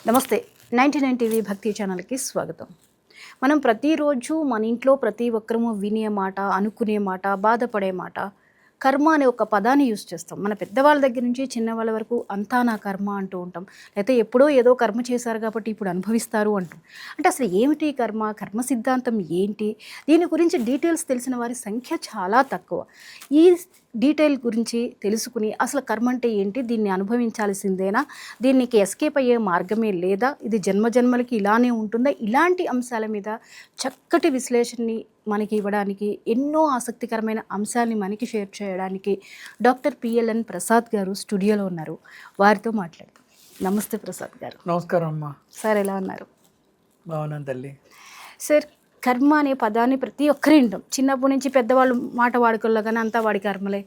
నమస్తే. 99 టీవీ భక్తి ఛానల్‌కి స్వాగతం. మనం ప్రతిరోజు మన ఇంట్లో ప్రతి ఒక్కరము వినే మాట, అనుకునే మాట, బాధపడే మాట కర్మ అనే ఒక పదాన్ని యూజ్ చేస్తాం. మన పెద్దవాళ్ళ దగ్గర నుంచి చిన్నవాళ్ళ వరకు అంతా నా కర్మ అంటూ ఉంటాం. లేతే ఎప్పుడో ఏదో కర్మ చేశారు కాబట్టి ఇప్పుడు అనుభవిస్తారు అంటాం. అంటే అసలు ఏమిటి కర్మ? కర్మ సిద్ధాంతం ఏంటి? దీని గురించి డీటెయిల్స్ తెలిసిన వారి సంఖ్య చాలా తక్కువ. ఈ డీటెయిల్ గురించి తెలుసుకుని అసలు కర్మ అంటే ఏంటి? దీన్ని అనుభవించాల్సిందేనా? దీనికి ఎస్కేప్ అయ్యే మార్గమే లేదా? ఇది జన్మజన్మలకి ఇలానే ఉంటుందా? ఇలాంటి అంశాల మీద చక్కటి విశ్లేషణని మనకి ఇవ్వడానికి, ఎన్నో ఆసక్తికరమైన అంశాల్ని మనకి షేర్ చేయడానికి డాక్టర్ పిఎల్ఎన్ ప్రసాద్ గారు స్టూడియోలో ఉన్నారు. వారితో మాట్లాడదాం. నమస్తే ప్రసాద్ గారు. నమస్కారం అమ్మా. సార్ ఎలా ఉన్నారు? బాగున్నాను తల్లి. సార్, కర్మ అనే పదాన్ని ప్రతి ఒక్కరు వింటాం. చిన్నప్పటి నుంచి పెద్దవాళ్ళు మాట వాడుకల్లో కానీ అంతా వాడి కర్మలే,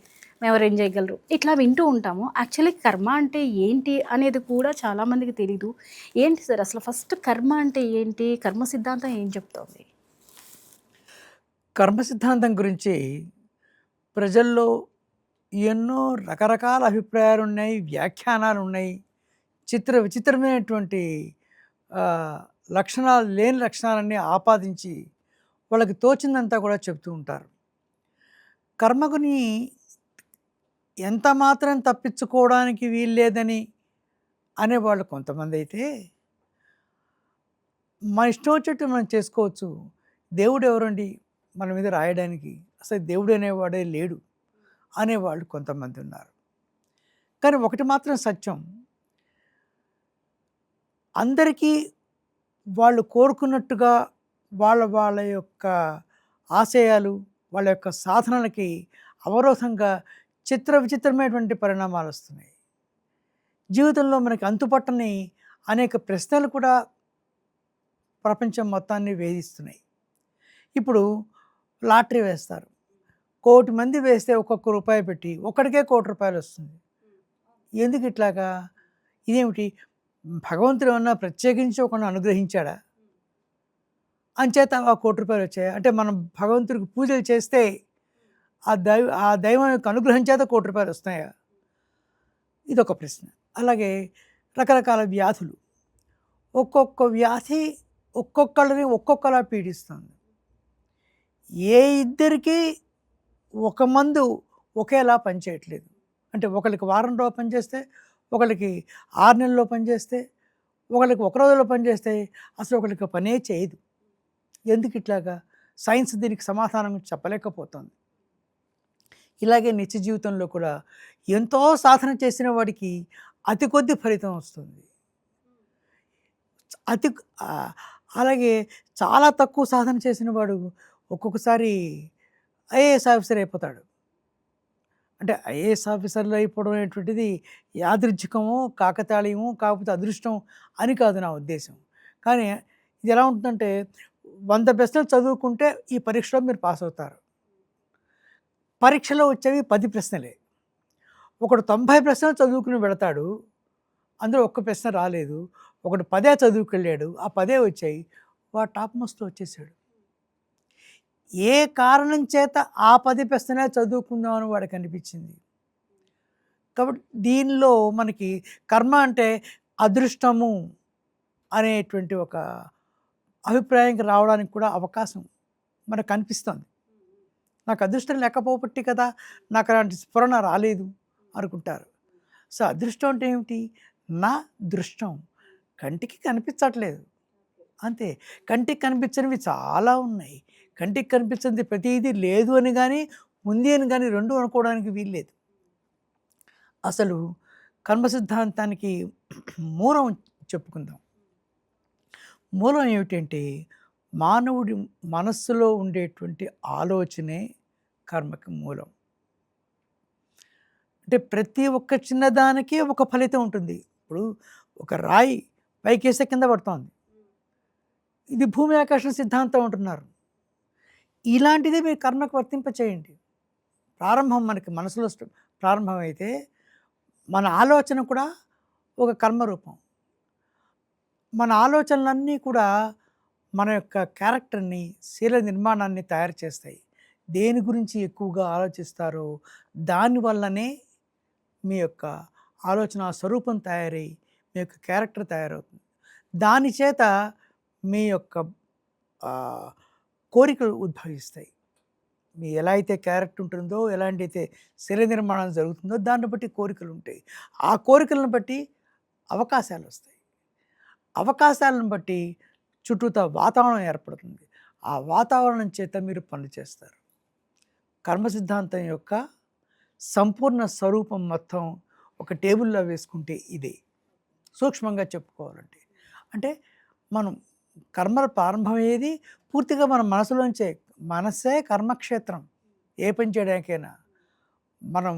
ఎవరేం చేయగలరు, ఇట్లా వింటూ ఉంటాము. యాక్చువల్లీ కర్మ అంటే ఏంటి అనేది కూడా చాలామందికి తెలీదు. ఏంటి సార్ అసలు ఫస్ట్ కర్మ అంటే ఏంటి? కర్మ సిద్ధాంతం ఏం చెప్తోంది? కర్మ సిద్ధాంతం గురించి ప్రజల్లో ఎన్నో రకరకాల అభిప్రాయాలు ఉన్నాయి, వ్యాఖ్యానాలు ఉన్నాయి. విచిత్రమైనటువంటి ఆ, లక్షణాలు లేని లక్షణాలన్నీ ఆపాదించి వాళ్ళకి తోచిందంతా కూడా చెప్తూ ఉంటారు. కర్మకుని ఎంత మాత్రం తప్పించుకోవడానికి వీల్లేదని అనేవాళ్ళు కొంతమంది అయితే, మన ఇష్టం వచ్చేట్టు మనం చేసుకోవచ్చు, దేవుడు ఎవరండి మన మీద రాయడానికి, అసలు దేవుడు అనేవాడే లేడు అనేవాళ్ళు కొంతమంది ఉన్నారు. కానీ ఒకటి మాత్రం సత్యం, అందరికీ వాళ్ళు కోరుకున్నట్టుగా వాళ్ళ వాళ్ళ యొక్క ఆశయాలు, వాళ్ళ యొక్క సాధనలకి అవరోధంగా విచిత్రమైనటువంటి పరిణామాలు వస్తున్నాయి. జీవితంలో మనకి అంతుపట్టని అనేక ప్రశ్నలు కూడా ప్రపంచం మొత్తాన్ని వేధిస్తున్నాయి. ఇప్పుడు లాటరీ వేస్తారు, 1,00,00,000 మంది వేస్తే ఒక్కొక్క రూపాయి పెట్టి ఒక్కడికే 1,00,00,000 వస్తుంది. ఎందుకు ఇట్లాగా? ఇదేమిటి? భగవంతుడు ఏమన్నా ప్రత్యేకించి ఒకరిని అనుగ్రహించాడా? అంచేత ఆ 1,00,00,000 వచ్చాయా? అంటే మనం భగవంతుడికి పూజలు చేస్తే ఆ దైవం యొక్క అనుగ్రహం చేత 1,00,00,000 వస్తున్నాయా? ఇదొక ప్రశ్న. అలాగే రకరకాల వ్యాధులు, ఒక్కొక్క వ్యాధి ఒక్కొక్కళ్ళని ఒక్కొక్కలా పీడిస్తుంది. ఏ ఇద్దరికీ ఒక మందు ఒకేలా పనిచేయట్లేదు. అంటే ఒకరికి వారం రోజులు పనిచేస్తే, ఒకరికి 6 నెలల్లో పనిచేస్తే, ఒకరికి ఒక రోజులో పనిచేస్తే, అసలు ఒకరికి పనే చేయదు. ఎందుకు ఇట్లాగా? సైన్స్ దీనికి సమాధానం చెప్పలేకపోతుంది. ఇలాగే నిత్య జీవితంలో కూడా ఎంతో సాధన చేసిన వాడికి అతి కొద్ది ఫలితం వస్తుంది. అతి అలాగే చాలా తక్కువ సాధన చేసిన వాడు ఒక్కొక్కసారి ఐఏఎస్ ఆఫీసర్ అయిపోతాడు. అంటే ఐఏఎస్ ఆఫీసర్లు అయిపోవడం అనేటువంటిది యాదృచ్ఛికమో, కాకతాళీయమో, కాకపోతే అదృష్టం అని కాదు నా ఉద్దేశం. కానీ ఇది ఎలా ఉంటుందంటే, 100 ప్రశ్నలు చదువుకుంటే ఈ పరీక్షలో మీరు పాస్ అవుతారు. పరీక్షలో వచ్చేవి 10 ప్రశ్నలే. ఒకడు 90 ప్రశ్నలు చదువుకుని వెళతాడు, అందులో ఒక్క ప్రశ్న రాలేదు. ఒకడు 10 చదువుకెళ్ళాడు, ఆ 10 వచ్చాయి, వాడు టాప్ మోస్ట్‌లో వచ్చేసాడు. ఏ కారణం చేత ఆ 10 ప్రశ్నలే చదువుకుందామని వాడికి అనిపించింది. కాబట్టి దీనిలో మనకి కర్మ అంటే అదృష్టము అనేటువంటి ఒక అభిప్రాయానికి రావడానికి కూడా అవకాశం మనకు కనిపిస్తుంది. నాకు అదృష్టం లేకపోబట్టి కదా నాకు అలాంటి స్ఫురణ రాలేదు అనుకుంటారు. సో అదృష్టం అంటే ఏమిటి? నా దృష్టం కంటికి కనిపించట్లేదు అంతే. కంటికి కనిపించనివి చాలా ఉన్నాయి. కంటికి కనిపించింది ప్రతిదీ లేదు అని కానీ, ఉంది అని కానీ రెండు అనుకోవడానికి వీల్లేదు. అసలు కర్మ సిద్ధాంతానికి మూలం చెప్పుకుందాం. మూలం ఏమిటంటే, మానవుడి మనస్సులో ఉండేటువంటి ఆలోచనే కర్మకి మూలం. అంటే ప్రతి ఒక్క చిన్నదానికి ఒక ఫలితం ఉంటుంది. ఇప్పుడు ఒక రాయి పైకేస్తే కింద పడుతోంది, ఇది భూమి ఆకర్షణ సిద్ధాంతం అంటున్నారు. ఇలాంటిదే మీరు కర్మకు వర్తింపచేయండి. ప్రారంభం మనకి మనసులో ప్రారంభమైతే మన ఆలోచన కూడా ఒక కర్మరూపం. మన ఆలోచనలన్నీ కూడా మన యొక్క క్యారెక్టర్ని, శీల నిర్మాణాన్ని తయారు చేస్తాయి. దేని గురించి ఎక్కువగా ఆలోచిస్తారో దానివల్లనే మీ యొక్క ఆలోచన స్వరూపం తయారై మీ యొక్క క్యారెక్టర్ తయారవుతుంది. దాని చేత మీ యొక్క ఆ, కోరికలు ఉద్భవిస్తాయి. మీ ఎలా అయితే క్యారెక్టర్ ఉంటుందో, ఎలాంటి అయితే శరీర నిర్మాణం జరుగుతుందో దాన్ని బట్టి కోరికలు ఉంటాయి. ఆ కోరికలను బట్టి అవకాశాలు వస్తాయి. అవకాశాలను బట్టి చుట్టూతా వాతావరణం ఏర్పడుతుంది. ఆ వాతావరణం చేత మీరు పనులు చేస్తారు. కర్మ సిద్ధాంతం యొక్క సంపూర్ణ స్వరూపం మొత్తం ఒక టేబుల్లో వేసుకుంటే ఇదే. సూక్ష్మంగా చెప్పుకోవాలంటే అంటే మనం కర్మలు ప్రారంభమయ్యేది పూర్తిగా మన మనసులోంచే. మనస్సే కర్మక్షేత్రం. ఏ పని చేయడానికైనా మనం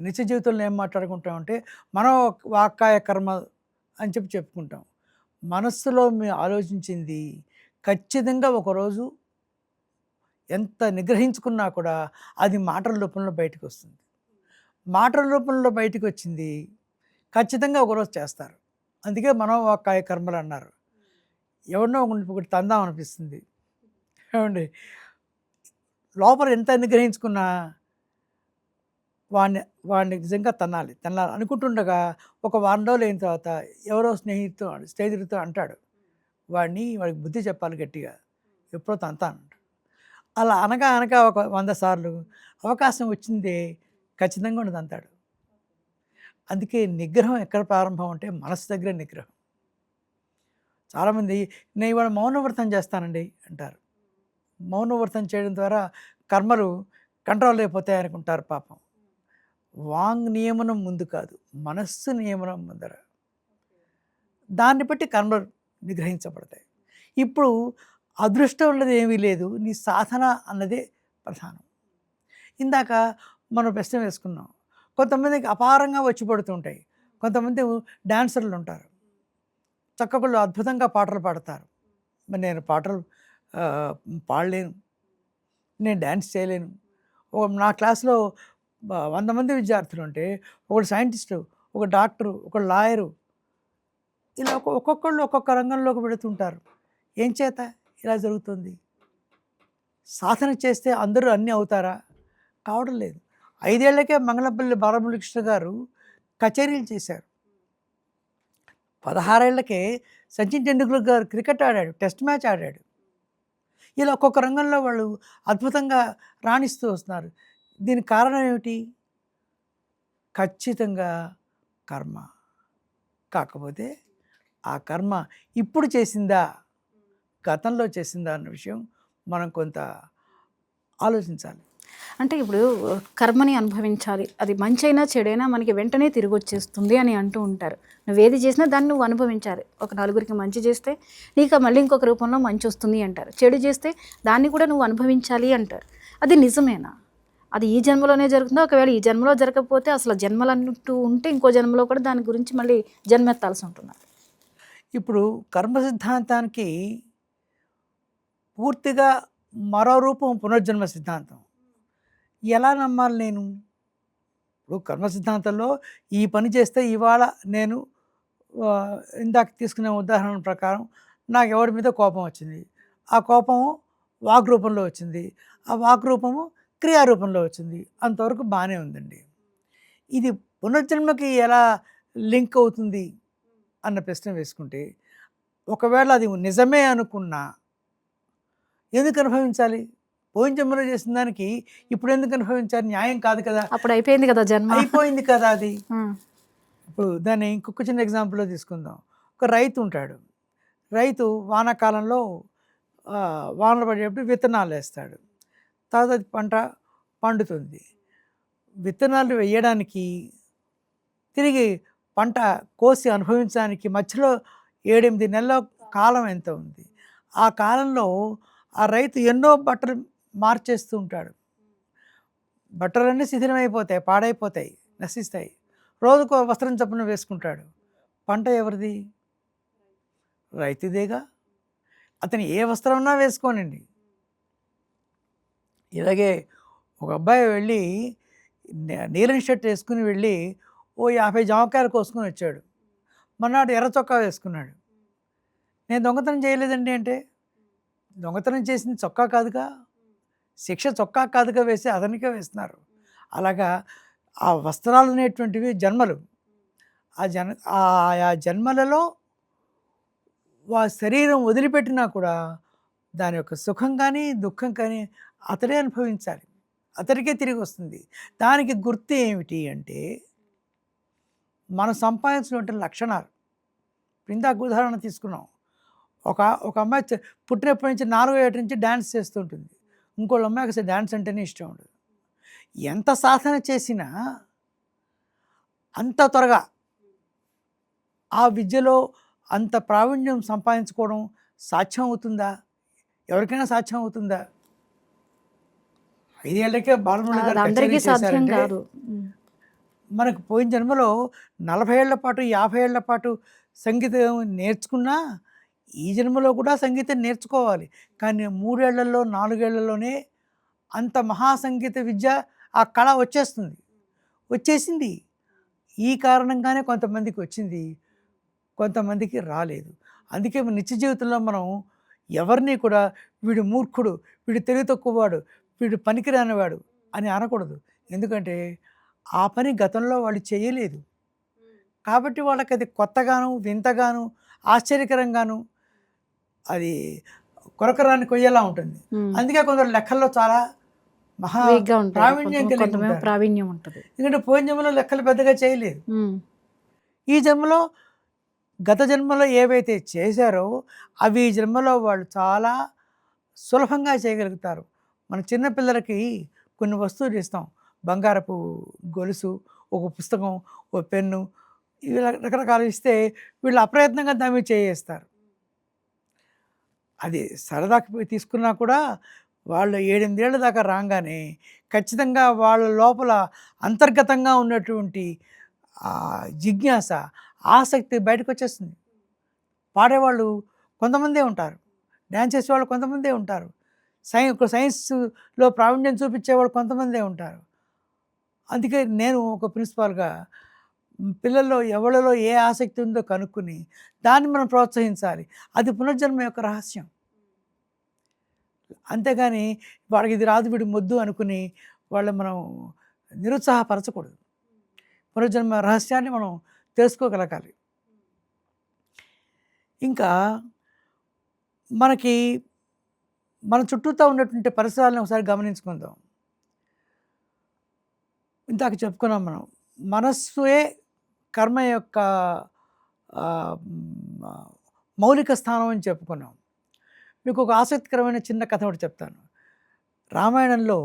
నిత్య జీవితంలో ఏం మాట్లాడుకుంటామంటే మనం వాక్కాయ కర్మ అని చెప్పుకుంటాం. మనస్సులో మేము ఆలోచించింది ఖచ్చితంగా ఒకరోజు ఎంత నిగ్రహించుకున్నా కూడా అది మాటల రూపంలో బయటకు వస్తుంది. మాటల రూపంలో బయటకు వచ్చింది ఖచ్చితంగా ఒకరోజు చేస్తారు. అందుకే మనోవాక్కాయ కర్మలు అన్నారు. ఎవరినో ఒకటి తందాం అనిపిస్తుంది. ఏమండి, లోపల ఎంత నిగ్రహించుకున్నా వాడిని వాడిని నిజంగా తన్నాలి అనుకుంటుండగా ఒక వారం రోజులు అయిన తర్వాత ఎవరో స్నేహితుడితో అంటాడు, వాడికి బుద్ధి చెప్పాలి గట్టిగా, ఎప్పుడో తంతాను. అలా అనగా అనగా ఒక 100 సార్లు అవకాశం వచ్చిందే ఖచ్చితంగా ఉండదు అంతాడు. అందుకే నిగ్రహం ఎక్కడ ప్రారంభం అంటే మనసు దగ్గర నిగ్రహం. చాలామంది నేను ఇవాళ మౌనవ్రతం చేస్తానండి అంటారు. మౌనవ్రతం చేయడం ద్వారా కర్మలు కంట్రోల్ అయిపోతాయి అనుకుంటారు పాపం. వాంగ్ నియమనం ముందు కాదు, మనస్సు నియమనం ముందర. దాన్ని బట్టి కర్మలు నిగ్రహించబడతాయి. ఇప్పుడు అదృష్టం అన్నది ఏమీ లేదు, నీ సాధన అన్నదే ప్రధానం. ఇందాక మనం ప్రశ్న వేసుకున్నాం. కొంతమందికి అపారంగా వచ్చి పడుతుంటాయి. కొంతమంది డాన్సర్లు ఉంటారు, చక్కగా అద్భుతంగా పాటలు పాడతారు. మరి నేను పాటలు పాడలేను, నేను డ్యాన్స్ చేయలేను. నా క్లాస్లో 100 మంది విద్యార్థులు ఉంటే ఒకడు సైంటిస్టు, ఒక డాక్టరు, ఒక లాయరు, ఇలా ఒక్కొక్కళ్ళు ఒక్కొక్క రంగంలోకి పెడుతుంటారు. ఏం చేత ఇలా జరుగుతుంది? సాధన చేస్తే అందరూ అన్నీ అవుతారా? కావడం లేదు. 5 ఏళ్లకే మంగళంపల్లి బాలమురళీకృష్ణ గారు కచేరీలు చేశారు. 16 ఏళ్లకే సచిన్ టెండూల్కర్ గారు క్రికెట్ ఆడాడు, టెస్ట్ మ్యాచ్ ఆడాడు. ఇలా ఒక్కొక్క రంగంలో వాళ్ళు అద్భుతంగా రాణిస్తూ వస్తున్నారు. దీనికి కారణం ఏమిటి? ఖచ్చితంగా కర్మ. కాకపోతే ఆ కర్మ ఇప్పుడు చేసిందా, గతంలో చేసిందా అన్న విషయం మనం కొంత ఆలోచించాలి. అంటే ఇప్పుడు కర్మని అనుభవించాలి, అది మంచైనా చెడైనా మనకి వెంటనే తిరిగి వచ్చేస్తుంది అని అంటూ ఉంటారు. నువ్వేది చేసినా దాన్ని నువ్వు అనుభవించాలి. ఒక నలుగురికి మంచి చేస్తే నీకు మళ్ళీ ఇంకొక రూపంలో మంచి వస్తుంది అంటారు. చెడు చేస్తే దాన్ని కూడా నువ్వు అనుభవించాలి అంటారు. అది నిజమేనా? అది ఈ జన్మలోనే జరుగుతుందో, ఒకవేళ ఈ జన్మలో జరగకపోతే అసలు జన్మలు అంటూ ఉంటే ఇంకో జన్మలో కూడా దాని గురించి మళ్ళీ జన్మెత్తాల్సి ఉంటుంది. ఇప్పుడు కర్మ సిద్ధాంతానికి పూర్తిగా మరో రూపం పునర్జన్మ సిద్ధాంతం. ఎలా నమ్మాలి నేను? ఇప్పుడు కర్మ సిద్ధాంతంలో ఈ పని చేస్తే ఇవాళ నేను ఇందాక తీసుకునే ఉదాహరణ ప్రకారం నాకు ఎవరి మీద కోపం వచ్చింది, ఆ కోపము వాక్ రూపంలో వచ్చింది, ఆ వాక్ రూపము క్రియారూపంలో వచ్చింది, అంతవరకు బాగానే ఉందండి. ఇది పునర్జన్మకి ఎలా లింక్ అవుతుంది అన్న ప్రశ్న వేసుకుంటే, ఒకవేళ అది నిజమే అనుకున్నా ఎందుకు అనుభవించాలి? పోయిన జన్మలో చేసిన దానికి ఇప్పుడు ఎందుకు అనుభవించాలి? న్యాయం కాదు కదా. అప్పుడు అయిపోయింది కదా జన్మ. అయిపోయింది కదా అది. ఇప్పుడు దాన్ని ఇంకొక చిన్న ఎగ్జాంపుల్లో తీసుకుందాం. ఒక రైతు ఉంటాడు. రైతు వానాకాలంలో వానలు పడేటప్పుడు విత్తనాలు వేస్తాడు. తర్వాత అది పంట పండుతుంది. విత్తనాలు వేయడానికి తిరిగి పంట కోసి అనుభవించడానికి మధ్యలో 7-8 నెలల కాలం ఎంత ఉంది. ఆ కాలంలో ఆ రైతు ఎన్నో బట్టలు మార్చేస్తూ ఉంటాడు. బట్టలన్నీ శిథిలమైపోతాయి, పాడైపోతాయి, నశిస్తాయి. రోజుకో వస్త్రం చప్పున వేసుకుంటాడు. పంట ఎవరిది? రైతుదేగా. అతను ఏ వస్త్రమన్నా వేసుకోనండి. ఇలాగే ఒక అబ్బాయి వెళ్ళి నీలం షర్ట్ వేసుకుని వెళ్ళి 50 జామకాయలు కోసుకొని వచ్చాడు. మొన్నటి ఎర్ర చొక్కా వేసుకున్నాడు. నేను దొంగతనం చేయలేదండి అంటే, దొంగతనం చేసింది చొక్కా కాదుగా, శిక్ష చొక్కా కాదుగా వేసి అతనికే వేస్తున్నారు. అలాగా ఆ వస్త్రాలు అనేటువంటివి జన్మలు. ఆయా జన్మలలో శరీరం వదిలిపెట్టినా కూడా దాని యొక్క సుఖం కానీ దుఃఖం కానీ అతడే అనుభవించాలి, అతడికే తిరిగి వస్తుంది. దానికి గుర్తు ఏమిటి అంటే మనం సంపాదించినటువంటి లక్షణాలు. ఇందాక ఉదాహరణ తీసుకున్నాం. ఒక ఒక అమ్మాయి పుట్టినప్పటి నుంచి 4వ ఏట నుంచి డ్యాన్స్ చేస్తూ ఉంటుంది. ఇంకోళ్ళ అమ్మాయికి అసలు డ్యాన్స్ అంటేనే ఇష్టం ఉండదు. ఎంత సాధన చేసినా అంత త్వరగా ఆ విద్యలో అంత ప్రావీణ్యం సంపాదించుకోవడం సాధ్యం అవుతుందా? ఎవరికైనా సాధ్యం అవుతుందా? 5 ఏళ్లకే బాలమురళి అది గారు అందరికీ కచేరీ సాధ్యం చేశారంటే కాదు. మనకు పోయిన జన్మలో 40 ఏళ్ల పాటు 50 ఏళ్ల పాటు సంగీతం నేర్చుకున్నా ఈ జన్మలో కూడా సంగీతం నేర్చుకోవాలి. కానీ 3 ఏళ్లలో 4 ఏళ్లలోనే అంత మహాసంగీత విద్య ఆ కళ వచ్చేసింది. ఈ కారణంగానే కొంతమందికి వచ్చింది, కొంతమందికి రాలేదు. అందుకే మన నిత్య జీవితంలో మనం ఎవరిని కూడా వీడు మూర్ఖుడు, వీడు తెలివి తక్కువవాడు, వీడు పనికిరానివాడు అని అనకూడదు. ఎందుకంటే ఆ పని గతంలో వాళ్ళు చేయలేదు కాబట్టి వాళ్ళకి అది కొత్తగాను, వింతగాను, ఆశ్చర్యకరంగాను, అది కొరకరాని కొయ్యేలా ఉంటుంది. అందుకే కొందరు లెక్కల్లో చాలా మహా వీక్గా ఉంటారు, ప్రావీణ్యం కలిగి కొంతమంది ఉంటారు. ప్రావీణ్యం ఉంటుంది. ఎందుకంటే పోయిన జన్మలో లెక్కలు పెద్దగా చేయలేదు. ఈ జన్మలో గత జన్మలో ఏవైతే చేశారో అవి ఈ జన్మలో వాళ్ళు చాలా సులభంగా చేయగలుగుతారు. మన చిన్నపిల్లలకి కొన్ని వస్తువులు ఇస్తాం. బంగారపు గొలుసు, ఒక పుస్తకం, ఒక పెన్ను, ఇవి రకరకాలు ఇస్తే వీళ్ళు అప్రయత్నంగా దాన్ని చేయేస్తారు. అది సరదాకి పోయి తీసుకున్నా కూడా వాళ్ళు 7, 8 ఏళ్ళ దాకా రాగానే ఖచ్చితంగా వాళ్ళ లోపల అంతర్గతంగా ఉన్నటువంటి జిజ్ఞాస, ఆసక్తి బయటకు వచ్చేస్తుంది. పాడేవాళ్ళు కొంతమందే ఉంటారు, డ్యాన్స్ చేసేవాళ్ళు కొంతమందే ఉంటారు, సైన్స్లో ప్రావీణ్యం చూపించేవాళ్ళు కొంతమందే ఉంటారు. అందుకే నేను ఒక ప్రిన్సిపాల్గా పిల్లల్లో ఎవరిలో ఏ ఆసక్తి ఉందో కనుక్కుని దాన్ని మనం ప్రోత్సహించాలి. అది పునర్జన్మ యొక్క రహస్యం. అంతేగాని వాడికి ఇది రాదు, వీడి మొద్దు అనుకుని వాళ్ళు మనం నిరుత్సాహపరచకూడదు. పునర్జన్మ రహస్యాన్ని మనం తెలుసుకోగలగాలి. ఇంకా మనకి మన చుట్టూతో ఉన్నటువంటి పరిసరాలను ఒకసారి గమనించుకుందాం. ఇందాక చెప్పుకున్నాం మనం, మనస్సుయే కర్మ యొక్క మౌలిక స్థానం అని చెప్పుకున్నాం. మీకు ఒక ఆసక్తికరమైన చిన్న కథ ఒకటి చెప్తాను. రామాయణంలో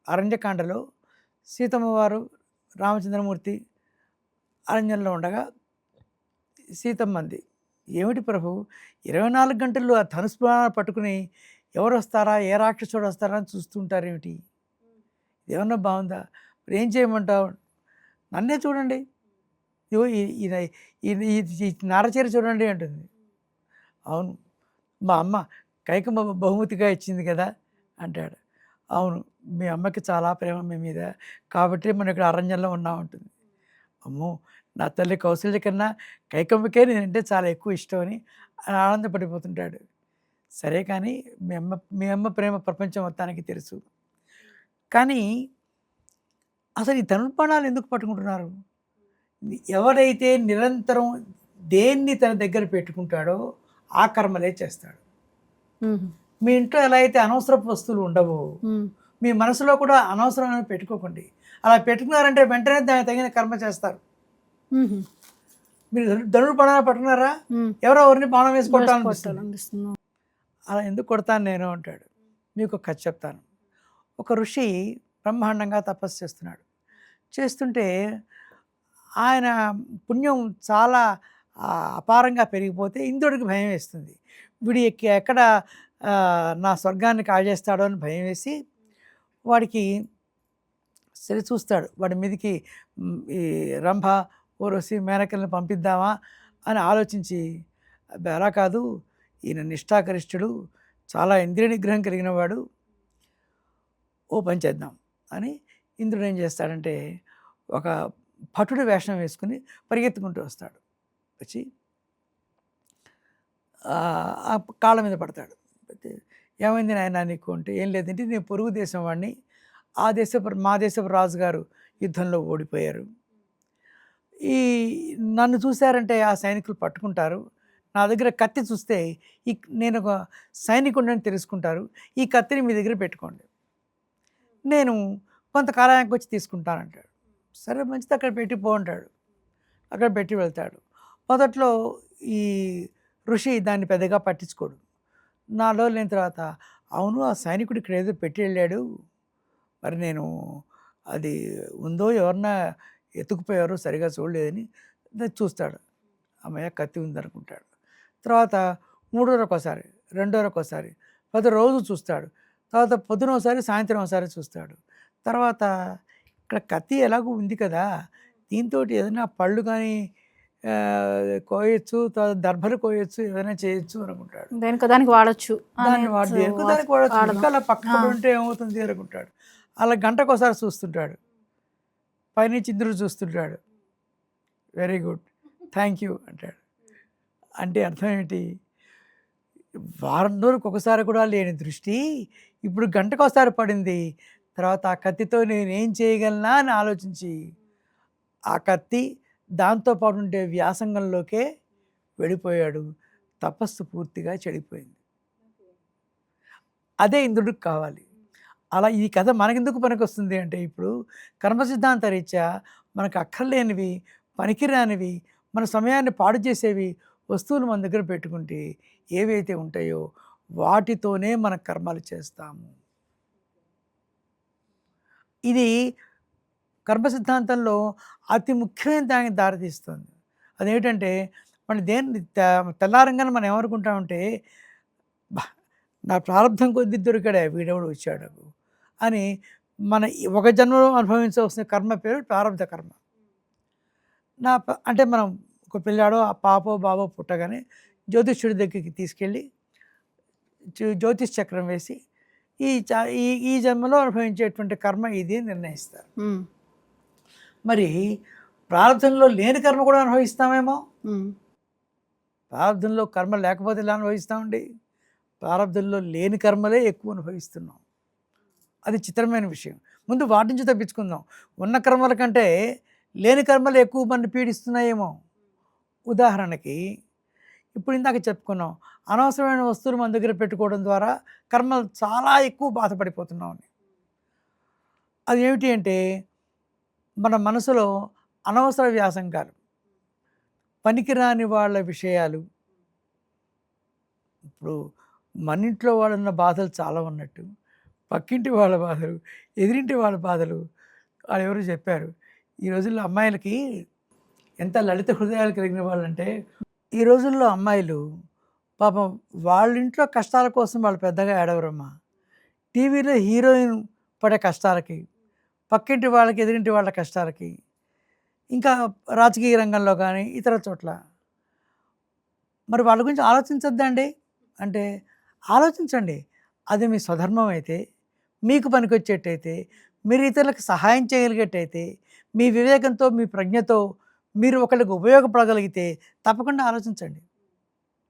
అరణ్యకాండలో సీతమ్మ వారు, రామచంద్రమూర్తి అరణ్యంలో ఉండగా సీతమ్మ అంది, ఏమిటి ప్రభు 24 గంటల్లో ఆ ధనుస్బాణాలు పట్టుకుని ఎవరు వస్తారా, ఏ రాక్షసుడు వస్తారా అని చూస్తుంటారు ఏమిటి? ఏమన్నా బాగుందా? మరి ఏం చేయమంటావు? నన్నే చూడండి, ఇగో ఈ నారచీర చూడండి అంటుంది. అవును, మా అమ్మ కైకమ్మ బహుమతిగా ఇచ్చింది కదా అంటాడు. అవును, మీ అమ్మకి చాలా ప్రేమ మీ మీద, కాబట్టి మనం ఇక్కడ అరణ్యంలో ఉన్నాం ఉంటుంది. అమ్మో, నా తల్లి కౌశల్య కన్నా కైకమ్మకే నేనంటే చాలా ఎక్కువ ఇష్టం అని ఆనందపడిపోతుంటాడు. సరే కానీ మీ అమ్మ ప్రేమ ప్రపంచం మొత్తానికి తెలుసు. కానీ అసలు ఈ ధనుర్బాణాలు ఎందుకు పట్టుకుంటున్నారు? ఎవరైతే నిరంతరం దేన్ని తన దగ్గర పెట్టుకుంటాడో ఆ కర్మలే చేస్తాడు. మీ ఇంట్లో ఎలా అయితే అనవసరపు వస్తువులు ఉండవో మీ మనసులో కూడా అనవసరమైన పెట్టుకోకండి. అలా పెట్టుకున్నారంటే వెంటనే దానికి తగిన కర్మ చేస్తారు. మీరు ధనుర్బాణాలు పట్టుకున్నారా, ఎవరో ఎవరిని బాణం వేసి కొట్టాలనిపిస్తుంది. అలా ఎందుకు కొడతాను నేను అంటాడు. మీకు ఒక కథ చెప్తాను. ఒక ఋషి బ్రహ్మాండంగా తపస్సు చేస్తుంటే ఆయన పుణ్యం చాలా అపారంగా పెరిగిపోతే ఇంద్రుడికి భయం వేస్తుంది. వీడు ఎక్కడ నా స్వర్గాన్ని కాజేస్తాడో అని భయం వేసి వాడికి సరి చూస్తాడు. వాడి మీదకి ఈ రంభ, ఊర్వశి, మేనకల్ని పంపిద్దామా అని ఆలోచించి, అలా కాదు, ఈయన నిష్ఠాగరిష్ఠుడు, చాలా ఇంద్రియ నిగ్రహం కలిగిన వాడు, ఓ పని చేద్దాం అని ఇంద్రుడు ఏం చేస్తాడంటే ఒక భటుడు వేషం వేసుకుని పరిగెత్తుకుంటూ వస్తాడు. వచ్చి ఆ కాళ్ళ మీద పడతాడు. ఏమైంది నాయన నీకు అంటే, ఏం లేదంటే నేను పొరుగు దేశం వాడిని, మా దేశపు రాజుగారు యుద్ధంలో ఓడిపోయారు, నన్ను చూశారంటే ఆ సైనికులు పట్టుకుంటారు, నా దగ్గర కత్తి చూస్తే నేను ఒక సైనికుడిని తెలుసుకుంటారు, ఈ కత్తిని మీ దగ్గర పెట్టుకోండి, నేను కొంతకాలానికి వచ్చి తీసుకుంటానంటాడు. సరే మంచిది, అక్కడ పెట్టి పో అంటాడు. అక్కడ పెట్టి వెళ్తాడు. మొదట్లో ఈ ఋషి దాన్ని పెద్దగా పట్టించుకోడు. 4 రోజులు అయిన తర్వాత, అవును ఆ సైనికుడు ఇక్కడ ఏదో పెట్టి వెళ్ళాడు, మరి నేను అది ఉందో ఎవరన్నా ఎత్తుకుపోయారో సరిగా చూడలేదని చూస్తాడు. అమ్మయ్య కత్తి ఉందనుకుంటాడు. తర్వాత 3 రోజులకోసారి, 2 రోజులకోసారి, 10 రోజు చూస్తాడు. తర్వాత పొద్దున ఒకసారి, సాయంత్రం ఒకసారి చూస్తాడు. తర్వాత ఇక్కడ కత్తి ఎలాగో ఉంది కదా, దీంతో ఏదైనా పళ్ళు కానీ కోయొచ్చు, తర్వాత దర్భలు కోయొచ్చు, ఏదైనా చేయొచ్చు అనుకుంటాడు. దానికి వాడచ్చు, దాన్ని దానికి వాడచ్చు, ఇంకా అలా పక్కన ఉంటే ఏమవుతుంది అనుకుంటాడు. అలా గంటకోసారి చూస్తుంటాడు, పైనుంచి ఇంద్రుడు చూస్తుంటాడు. వెరీ గుడ్, థ్యాంక్ యూ అంటాడు. అంటే అర్థం ఏంటి? వారం రోజులకు ఒకసారి కూడా లేని దృష్టి ఇప్పుడు గంటకోసారి పడింది. తర్వాత ఆ కత్తితో నేనేం చేయగలనా అని ఆలోచించి ఆ కత్తి దాంతోపాటు ఉండే వ్యాసంగంలోకే వెళ్ళిపోయాడు. తపస్సు పూర్తిగా చెడిపోయింది. అదే ఇంద్రుడికి కావాలి. అలా ఈ కథ మనకెందుకు పనికొస్తుంది అంటే, ఇప్పుడు కర్మ సిద్ధాంత రీత్యా మనకు అక్కర్లేనివి, పనికిరానివి, మన సమయాన్ని పాడు చేసేవి వస్తువులు మన దగ్గర పెట్టుకుంటే ఏవైతే ఉంటాయో వాటితోనే మన కర్మలు చేస్తాము. ఇది కర్మ సిద్ధాంతంలో అతి ముఖ్యమైన దానికి దారితీస్తుంది. అదేంటంటే, మన దేన్ని తెల్లారంగానే మనం ఏమనుకుంటామంటే, నా ప్రారంభం కొద్ది దొరికాడే వీడెవడు వచ్చాడు అని మన ఒక జన్మలో అనుభవించవలసిన కర్మ పేరు ప్రారంభ కర్మ. అంటే మనం ఒక పిల్లాడో పాపో బాబో పుట్టగానే జ్యోతిష్యుడి దగ్గరికి తీసుకెళ్ళి జ్యోతిష్ చక్రం వేసి ఈ జన్మలో అనుభవించేటువంటి కర్మ ఇది నిర్ణయిస్తారు. మరి ప్రారంభంలో లేని కర్మ కూడా అనుభవిస్తామేమో. ప్రారంభంలో కర్మ లేకపోతే ఎలా అనుభవిస్తామండి? ప్రారంభంలో లేని కర్మలే ఎక్కువ అనుభవిస్తున్నాం. అది చిత్రమైన విషయం. ముందు వాటి నుంచి తప్పించుకుందాం. ఉన్న కర్మల కంటే లేని కర్మలు ఎక్కువ మంది పీడిస్తున్నాయేమో. ఉదాహరణకి ఇప్పుడు ఇందాక చెప్పుకున్నాం, అనవసరమైన వస్తువులు మన దగ్గర పెట్టుకోవడం ద్వారా కర్మలు చాలా ఎక్కువ బాధపడిపోతున్నాం అని. అది ఏమిటి అంటే, మన మనసులో అనవసర వ్యాసంగాలు, పనికిరాని వాళ్ళ విషయాలు. ఇప్పుడు మన ఇంట్లో వాళ్ళన్న బాధలు చాలా ఉన్నట్టు, పక్కింటి వాళ్ళ బాధలు, ఎదిరింటి వాళ్ళ బాధలు వాళ్ళు ఎవరు చెప్పారు. ఈ రోజుల్లో అమ్మాయిలకి ఎంత లలిత హృదయాలు కలిగిన వాళ్ళంటే, ఈ రోజుల్లో అమ్మాయిలు పాపం వాళ్ళ ఇంట్లో కష్టాల కోసం వాళ్ళు పెద్దగా ఏడవరమ్మా. టీవీలో హీరోయిన్ పడే కష్టాలకి, పక్కింటి వాళ్ళకి, ఎదిరింటి వాళ్ళ కష్టాలకి, ఇంకా రాజకీయ రంగంలో కానీ ఇతర చోట్ల, మరి వాళ్ళ గురించి ఆలోచించొద్దండి అంటే ఆలోచించండి. అది మీ స్వధర్మం అయితే, మీకు పనికొచ్చేటైతే, మీరు ఇతరులకు సహాయం చేయగలిగేటైతే, మీ వివేకంతో, మీ ప్రజ్ఞతో మీరు ఒకరికి ఉపయోగపడగలిగితే తప్పకుండా ఆలోచించండి.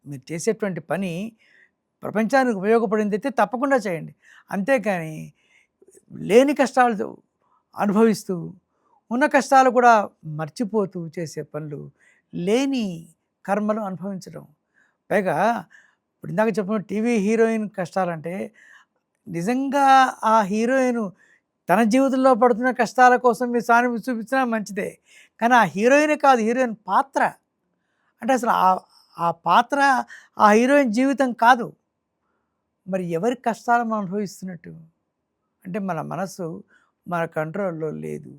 మీరు చేసేటువంటి పని ప్రపంచానికి ఉపయోగపడింది అయితే తప్పకుండా చేయండి. అంతేకాని లేని కష్టాలు అనుభవిస్తూ, ఉన్న కష్టాలు కూడా మర్చిపోతూ చేసే పనులు, లేని కర్మలు అనుభవించడం. పైగా ఇప్పుడు ఇందాక చెప్పిన టీవీ హీరోయిన్ కష్టాలంటే, నిజంగా ఆ హీరోయిన్ తన జీవితంలో పడుతున్న కష్టాల కోసం మీరు సానుభూతి చూపించినా మంచిదే. కానీ ఆ హీరోయినే కాదు, హీరోయిన్ పాత్ర అంటే అసలు ఆ పాత్ర ఆ హీరోయిన్ జీవితం కాదు. మరి ఎవరి కష్టాలు మనం అనుభవిస్తున్నట్టు? అంటే మన మనసు మన కంట్రోల్లో లేదు.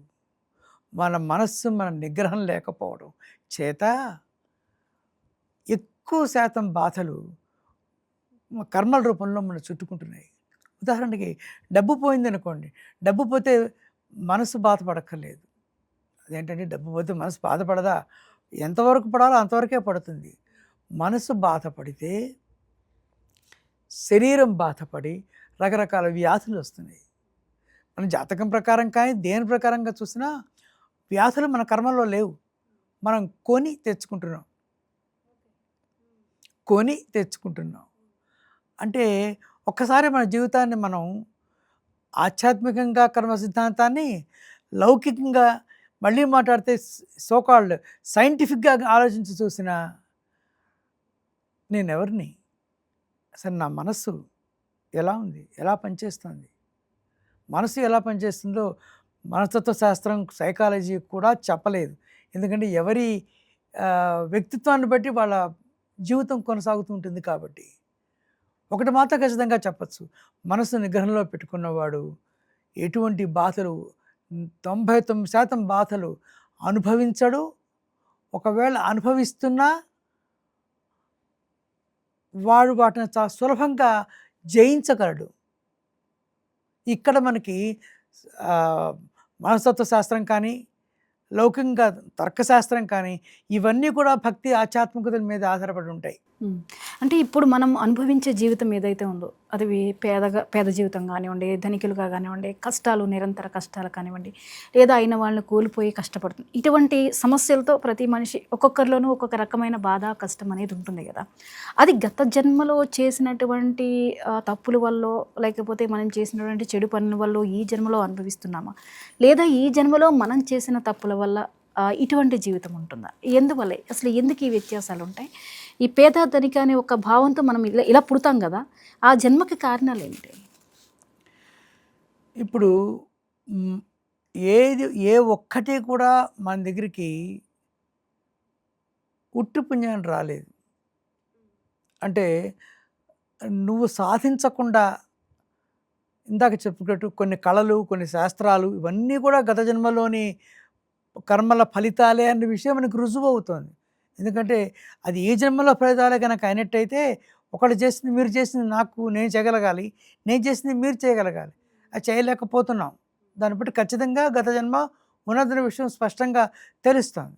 మన మనస్సు మన నిగ్రహం లేకపోవడం చేత ఎక్కువ శాతం బాధలు కర్మల రూపంలో మనం చుట్టుకుంటున్నాయి. ఉదాహరణకి డబ్బు పోయిందనుకోండి, డబ్బు పోతే మనసు బాధపడక్కర్లేదు. అదేంటంటే, డబ్బు పోతే మనసు బాధపడదా? ఎంతవరకు పడాలో అంతవరకే పడుతుంది. మనసు బాధపడితే శరీరం బాధపడి రకరకాల వ్యాధులు వస్తున్నాయి. మన జాతకం ప్రకారం కానీ దేని ప్రకారంగా చూసినా వ్యాధులు మన కర్మల్లో లేవు. మనం కొని తెచ్చుకుంటున్నాం. అంటే ఒక్కసారి మన జీవితాన్ని మనం ఆధ్యాత్మికంగా కర్మ సిద్ధాంతాన్ని లౌకికంగా మళ్ళీ మాట్లాడితే సోకాల్డ్ సైంటిఫిక్గా ఆలోచించి చూసిన నేనెవరిని? అసలు నా మనస్సు ఎలా ఉంది? ఎలా పనిచేస్తుంది? మనసు ఎలా పనిచేస్తుందో మనస్తత్వ శాస్త్రం, సైకాలజీ కూడా చెప్పలేదు. ఎందుకంటే ఎవరి వ్యక్తిత్వాన్ని బట్టి వాళ్ళ జీవితం కొనసాగుతూ ఉంటుంది కాబట్టి. ఒకటి మాత్రం ఖచ్చితంగా చెప్పొచ్చు. మనసు నిగ్రహంలో పెట్టుకున్నవాడు ఎటువంటి బాధలు 99% బాధలు అనుభవించడు. ఒకవేళ అనుభవిస్తున్నా వాడు వాటిని చాలా సులభంగా జయించగలడు. ఇక్కడ మనకి ఆహ్, మనస్తత్వ శాస్త్రం కానీ, లౌకికంగా తర్కశాస్త్రం కానీ, ఇవన్నీ కూడా భక్తి ఆధ్యాత్మికతల మీద ఆధారపడి ఉంటాయి. ఉమ్. అంటే ఇప్పుడు మనం అనుభవించే జీవితం ఏదైతే ఉందో అది పేద జీవితం కానివ్వండి, ధనికులుగా కానివ్వండి, కష్టాలు నిరంతర కష్టాలు కానివ్వండి, లేదా అయిన వాళ్ళని కోల్పోయి కష్టపడుతుంది. ఇటువంటి సమస్యలతో ప్రతి మనిషి ఒక్కొక్కరిలోనూ ఒక్కొక్క రకమైన బాధ కష్టం అనేది ఉంటుంది కదా. అది గత జన్మలో చేసినటువంటి తప్పుల వల్ల, లేకపోతే మనం చేసినటువంటి చెడు పనుల వల్ల ఈ జన్మలో అనుభవిస్తున్నామా, లేదా ఈ జన్మలో మనం చేసిన తప్పుల వల్ల ఇటువంటి జీవితం ఉంటుందా? ఎందువల్ల అసలు ఎందుకు ఈ వ్యత్యాసాలు ఉంటాయి? ఈ పేద ధనిక అనే ఒక భావంతో మనం ఇలా ఇలా పుడతాం కదా, ఆ జన్మకి కారణాలు ఏంటి? ఇప్పుడు హ్మ్, ఏ ఒక్కటి కూడా మన దగ్గరికి ఉట్టి పుణ్యాన్ని రాలేదు. అంటే నువ్వు సాధించకుండా ఇందాక చెప్పుకున్నట్టు కొన్ని కళలు, కొన్ని శాస్త్రాలు ఇవన్నీ కూడా గత జన్మలోని కర్మల ఫలితాలే అన్న విషయం మనకు రుజువవుతోంది. ఎందుకంటే అది ఏ జన్మలో ఫలితాలే గనక అయినట్టయితే ఒకళ్ళు చేసింది మీరు చేసింది నేను చేయగలగాలి. నేను చేసింది మీరు చేయగలగాలి. అది చేయలేకపోతున్నాం. దాన్ని బట్టి ఖచ్చితంగా గత జన్మ ఉన్నదన్న విషయం స్పష్టంగా తెలుస్తుంది.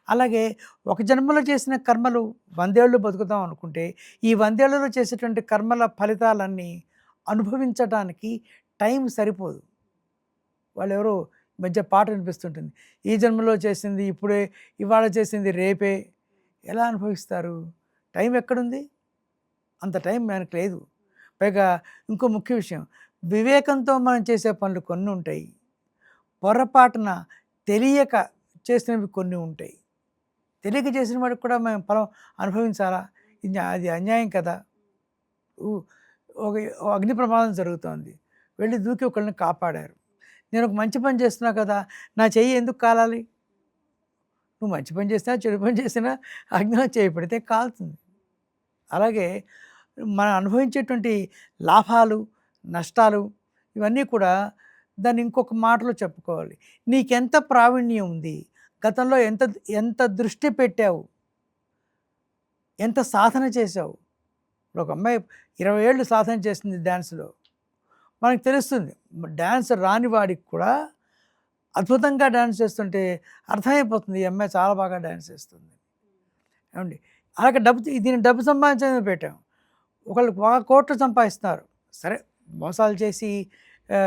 అలాగే ఒక జన్మలో చేసిన కర్మలు 100 ఏళ్ళు బతుకుతాం అనుకుంటే, ఈ 100 ఏళ్లలో చేసేటువంటి కర్మల ఫలితాలన్నీ అనుభవించటానికి టైం సరిపోదు. వాళ్ళెవరో ఈ మధ్య పాట వినిపిస్తుంటుంది. ఈ జన్మలో చేసింది ఇప్పుడే, ఇవాళ చేసింది రేపే. ఎలా అనుభవిస్తారు? టైం ఎక్కడుంది? అంత టైం మనకు లేదు. పైగా ఇంకో ముఖ్య విషయం, వివేకంతో మనం చేసే పనులు కొన్ని ఉంటాయి. పొరపాటున తెలియక చేసినవి కొన్ని ఉంటాయి. తెలియక చేసిన వాడికి కూడా మేము ఫలం అనుభవించాలా? అది అన్యాయం కదా. ఊ- ఒక ఒక అగ్ని ప్రమాదం జరుగుతోంది, వెళ్ళి దూకి ఒకళ్ళని కాపాడారు. నేను ఒక మంచి పని చేస్తున్నా కదా, నా చెయ్యి ఎందుకు కాలాలి? నువ్వు మంచి పని చేసినా చెడు పని చేసినా అగ్నిలో చేయి పెడితే కాలుతుంది. అలాగే మనం అనుభవించేటువంటి లాభాలు, నష్టాలు ఇవన్నీ కూడా దాన్ని ఇంకొక మాటలో చెప్పుకోవాలి. నీకెంత ప్రావీణ్యం ఉంది, గతంలో ఎంత ఎంత దృష్టి పెట్టావు, ఎంత సాధన చేసావు. ఇప్పుడు ఒక అమ్మాయి 20 ఏళ్ళు సాధన చేస్తుంది డ్యాన్స్లో, మనకు తెలుస్తుంది. డ్యాన్స్ రాని వాడికి కూడా అద్భుతంగా డ్యాన్స్ చేస్తుంటే అర్థమైపోతుంది ఈ అమ్మాయి చాలా బాగా డ్యాన్స్ చేస్తుంది. ఏమండి, అలాగే దీన్ని డబ్బు సంపాదించడానికి పెట్టాం. ఒకళ్ళు 1 కోట్లు సంపాదిస్తున్నారు. సరే, మోసాలు చేసి ఆ,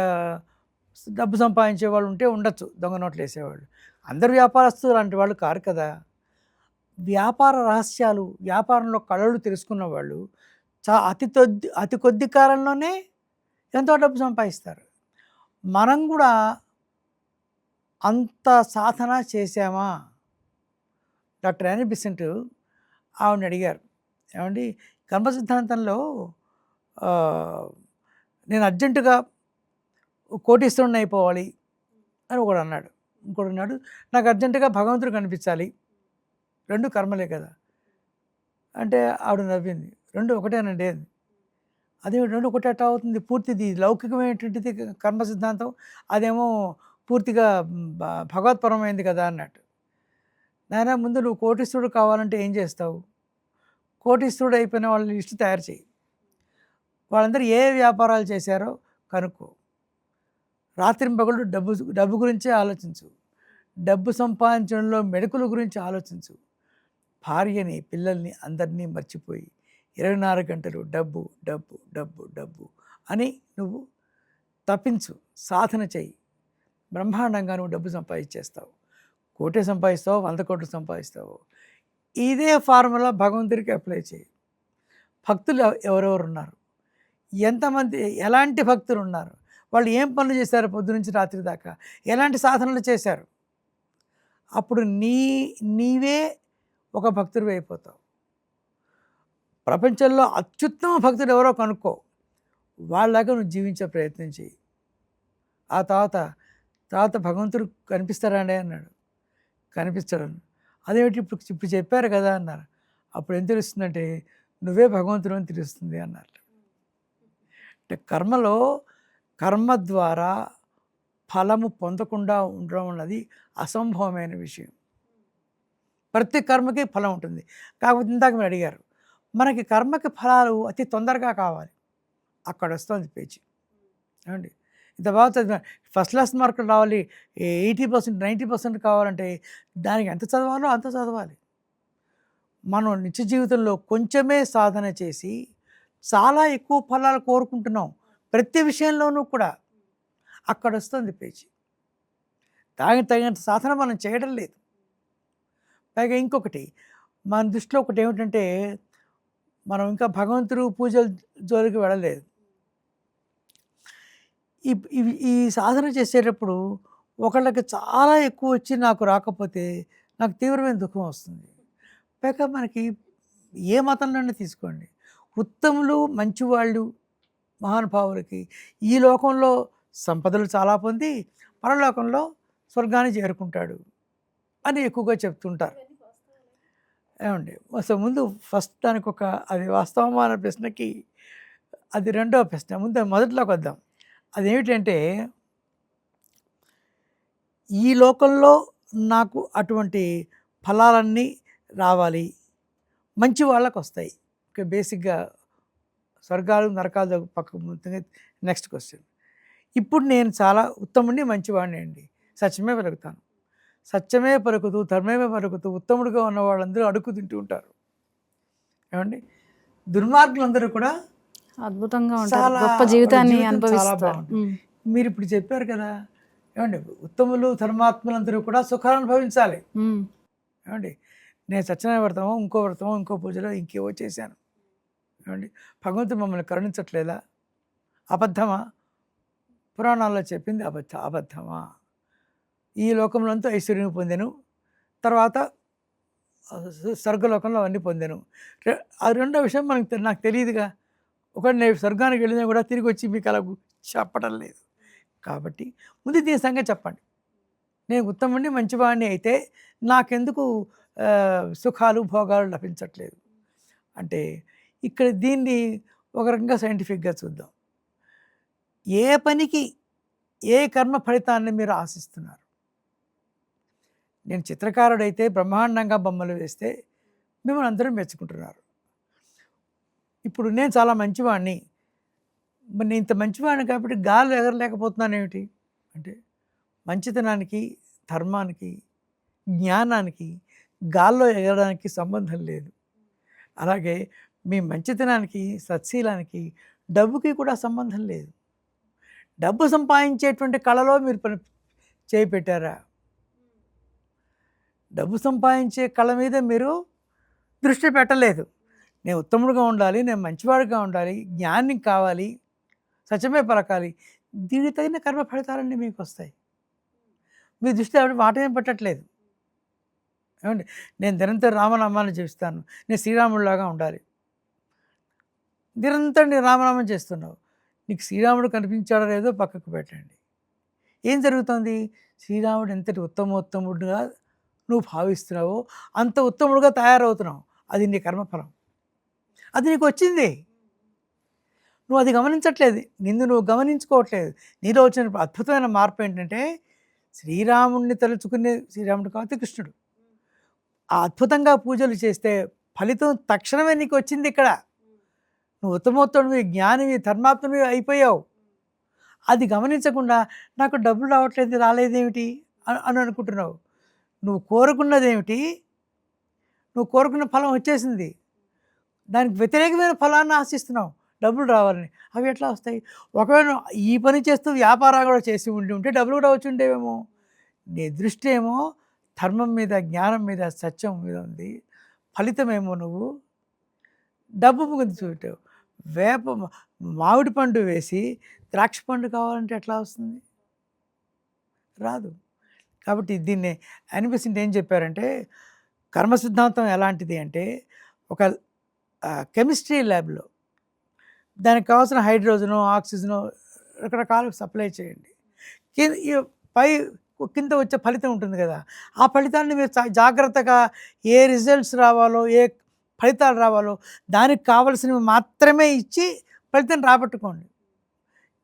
డబ్బు సంపాదించే వాళ్ళు ఉంటే ఉండొచ్చు, దొంగ నోట్లు వేసేవాళ్ళు. అందరు వ్యాపారస్తులు లాంటి వాళ్ళు కారు కదా. వ్యాపార రహస్యాలు, వ్యాపారంలో కళలు తెలుసుకున్న వాళ్ళు అతి కొద్ది కాలంలోనే ఎంతో డబ్బు సంపాదిస్తారు. మనం కూడా అంత సాధన చేశామా? డాక్టర్ యానీ బిసెంట్ ఆవిడని అడిగారు, ఏమండి కర్మ సిద్ధాంతంలో నేను అర్జెంటుగా కోటీశ్వరుని అయిపోవాలి అని ఒకడు అన్నాడు. ఇంకోటి అన్నాడు, నాకు అర్జెంటుగా భగవంతుడు కనిపించాలి. 2 కర్మలే కదా అంటే ఆవిడ నవ్వింది. 2 ఒకటేనండి అంది. అదే 2 ఒకటే ఎట్టా అవుతుంది? పూర్తిది లౌకికమైనటువంటిది కర్మ సిద్ధాంతం, అదేమో పూర్తిగా భగవత్పరమైంది కదా అన్నట్టు. నాయనా, ముందు నువ్వు కోటీశ్వరుడు కావాలంటే ఏం చేస్తావు? కోటీశ్వరుడు అయిపోయిన వాళ్ళ లిస్టు తయారు చేయి. వాళ్ళందరూ ఏ వ్యాపారాలు చేశారో కనుక్కో. రాత్రింపగళ్ళు డబ్బు గురించే ఆలోచించు. డబ్బు సంపాదించడంలో మెళకువల గురించి ఆలోచించు. భార్యని, పిల్లల్ని అందరినీ మర్చిపోయి 24 గంటలు డబ్బు డబ్బు డబ్బు డబ్బు అని నువ్వు తప్పించు, సాధన చెయ్యి. బ్రహ్మాండంగా నువ్వు డబ్బు సంపాదించేస్తావు. కోటే సంపాదిస్తావు, 100 కోట్లు సంపాదిస్తావు. ఇదే ఫార్ములా భగవంతుడికి అప్లై చేయి. భక్తులు ఎవరెవరు ఉన్నారు, ఎంతమంది, ఎలాంటి భక్తులు ఉన్నారు, వాళ్ళు ఏం పనులు చేశారు పొద్దునుంచి రాత్రి దాకా, ఎలాంటి సాధనలు చేశారు, అప్పుడు నీవే ఒక భక్తుడివి అయిపోతావు. ప్రపంచంలో అత్యుత్తమ భక్తుడు ఎవరో కనుక్కో, వాళ్ళలాగా నువ్వు జీవించే ప్రయత్నం చేయి. ఆ తర్వాత తర్వాత భగవంతుడు కనిపిస్తారా అండి అన్నాడు. కనిపిస్తాడు. అదేమిటి ఇప్పుడు ఇప్పుడు చెప్పారు కదా అన్నారు. అప్పుడు ఏం తెలుస్తుందంటే నువ్వే భగవంతుడు అని తెలుస్తుంది అన్నారు. అంటే కర్మలో కర్మ ద్వారా ఫలము పొందకుండా ఉండడం అన్నది అసంభవమైన విషయం. ప్రతి కర్మకి ఫలం ఉంటుంది. కాకపోతే ఇందాక మీరు అడిగారు, మనకి కర్మకి ఫలాలు అతి తొందరగా కావాలి. అక్కడ వస్తుంది పేచి. ఏమండి, ఇంత బాగా చదివా, ఫస్ట్ క్లాస్ మార్కులు రావాలి, 80%, 90% కావాలంటే దానికి ఎంత చదవాలో అంత చదవాలి. మనం నిత్య జీవితంలో కొంచెమే సాధన చేసి చాలా ఎక్కువ ఫలాలు కోరుకుంటున్నాం ప్రతి విషయంలోనూ కూడా. అక్కడ వస్తుంది పేచి. దానికి తగినంత సాధన మనం చేయడం లేదు. పైగా ఇంకొకటి మన దృష్టిలో ఒకటి ఏమిటంటే, మనం ఇంకా భగవంతుడు పూజల జోలికి వెళ్ళలేదు. ఈ సాధన చేసేటప్పుడు ఒకళ్ళకి చాలా ఎక్కువ వచ్చి నాకు రాకపోతే నాకు తీవ్రమైన దుఃఖం వస్తుంది. పైగా మనకి ఏ మతంలోనే తీసుకోండి, ఉత్తములు మంచివాళ్ళు మహానుభావులకి ఈ లోకంలో సంపదలు చాలా పొంది పరలోకంలో స్వర్గాన్ని చేరుకుంటాడు అని ఎక్కువగా చెప్తుంటారు. ఏమండి, అసలు ముందు ఫస్ట్ దానికి ఒక అది వాస్తవమా అనే ప్రశ్నకి అది రెండవ ప్రశ్న. ముందు మొదట్లోకి వద్దాం. అదేమిటంటే, ఈ లోకంలో నాకు అటువంటి ఫలాలన్నీ రావాలి, మంచి వాళ్ళకు వస్తాయి. ఓకే, బేసిక్గా స్వర్గాలు నరకాలు పక్క. నెక్స్ట్ క్వశ్చన్, ఇప్పుడు నేను చాలా ఉత్తముడిని మంచివాడిని అండి, సత్యమే పలుకుతాను. సత్యమే పలుకుతూ ధర్మమే పలుకుతూ ఉత్తముడిగా ఉన్న వాళ్ళందరూ అడుగు తింటూ ఉంటారు. ఏమండి, దుర్మార్గులందరూ కూడా అద్భుతంగా ఉంటారు, చాలా గొప్ప జీవితాన్ని జీవితం చాలా అనుభవిస్తారు. బాగుంటుంది. మీరు ఇప్పుడు చెప్పారు కదా, ఏమండి, ఉత్తములు ధర్మాత్ములందరూ కూడా సుఖాలు అనుభవించాలి. ఏమండి, నేను సత్యనారాయణ వ్రతమో ఇంకో పూజలో ఇంకేవో చేశాను. ఏమండి, భగవంతుడు మమ్మల్ని కరుణించట్లేదా? అబద్ధమా? పురాణాల్లో చెప్పింది అబద్ధమా? ఈ లోకంలో అంతా ఐశ్వర్యం పొందాను, తర్వాత స్వర్గలోకంలో అవన్నీ పొందాను. ఆ రెండో విషయం నాకు తెలియదుగా. ఒకటి నేను స్వర్గానికి వెళ్ళినా కూడా తిరిగి వచ్చి మీకు అలా చెప్పడం లేదు. కాబట్టి ముందు దీని సంగతి చెప్పండి. నేను ఉత్తముడిని మంచివాడిని అయితే నాకెందుకు సుఖాలు భోగాలు లభించట్లేదు అంటే, ఇక్కడ దీన్ని ఒక రకంగా సైంటిఫిక్గా చూద్దాం. ఏ పనికి ఏ కర్మ ఫలితాన్ని మీరు ఆశిస్తున్నారు? నేను చిత్రకారుడైతే బ్రహ్మాండంగా బొమ్మలు వేస్తే మిమ్మల్ని అందరూ మెచ్చుకుంటున్నారు. ఇప్పుడు నేను చాలా మంచివాడిని, మరి నేను ఇంత మంచివాడిని కాబట్టి గాల్లో ఎగరలేకపోతున్నాను ఏమిటి అంటే, మంచితనానికి ధర్మానికి జ్ఞానానికి గాల్లో ఎగరడానికి సంబంధం లేదు. అలాగే మీ మంచితనానికి సత్శీలానికి డబ్బుకి కూడా సంబంధం లేదు. డబ్బు సంపాదించేటువంటి కళలో మీరు చేయి పెట్టారా? డబ్బు సంపాదించే కళ మీద మీరు దృష్టి పెట్టలేదు. నేను ఉత్తముడుగా ఉండాలి, నేను మంచివాడిగా ఉండాలి, జ్ఞానం కావాలి, సత్యమే పలకాలి, దీనికి తగిన కర్మ ఫలితాలన్నీ మీకు వస్తాయి. మీ దృష్టి ఆవిడ మాట ఏం పెట్టట్లేదు. ఏమండి, నేను నిరంతరం రామనామాన్ని చేస్తాను, నేను శ్రీరాముడిలాగా ఉండాలి. నిరంతరం నేను రామనామం చేస్తున్నావు, నీకు శ్రీరాముడు కనిపించాడో లేదో పక్కకు పెట్టండి. ఏం జరుగుతుంది? శ్రీరాముడు ఎంతటి ఉత్తముడుగా నువ్వు భావిస్తున్నావో అంత ఉత్తముడుగా తయారవుతున్నావు. అది నీ కర్మఫలం, అది నీకు వచ్చింది. నువ్వు అది గమనించట్లేదు, నువ్వు గమనించుకోవట్లేదు. నీలో వచ్చిన అద్భుతమైన మార్పు ఏంటంటే, శ్రీరాముడిని తలుచుకునే శ్రీరాముడు కాదు కృష్ణుడు. ఆ అద్భుతంగా పూజలు చేస్తే ఫలితం తక్షణమే నీకు వచ్చింది. ఇక్కడ నువ్వు ఉత్తమోత్తముడివి, జ్ఞానివి, ధర్మాత్ముడివి అయిపోయావు. అది గమనించకుండా నాకు డబ్బులు రాలేదేమిటి అని అనుకుంటున్నావు. నువ్వు కోరుకున్నదేమిటి? నువ్వు కోరుకున్న ఫలం వచ్చేసింది, దానికి వ్యతిరేకమైన ఫలాన్ని ఆశిస్తున్నావు, డబ్బులు రావాలని. అవి ఎట్లా వస్తాయి? ఒకవేళ ఈ పని చేస్తూ వ్యాపారాలు కూడా చేసి ఉంటే డబ్బులు కూడా వచ్చి ఉండేవేమో. నీ దృష్టి ఏమో ధర్మం మీద, జ్ఞానం మీద, సత్యం మీద ఉంది. ఫలితమేమో నువ్వు డబ్బు గురించి చూటావు. మామిడి పండు వేసి ద్రాక్ష పండు కావాలంటే ఎట్లా వస్తుంది? రాదు. కాబట్టి దీన్ని అనిపిస్తుంది ఏం చెప్పారంటే, కర్మ సిద్ధాంతం ఎలాంటిది అంటే, ఒక కెమిస్ట్రీ ల్యాబ్లో దానికి కావాల్సిన హైడ్రోజను, ఆక్సిజను రకరకాలు సప్లై చేయండి. పై కింద వచ్చే ఫలితం ఉంటుంది కదా, ఆ ఫలితాన్ని మీరు జాగ్రత్తగా ఏ రిజల్ట్స్ రావాలో, ఏ ఫలితాలు రావాలో దానికి కావలసినవి మాత్రమే ఇచ్చి ఫలితం రాబట్టుకోండి.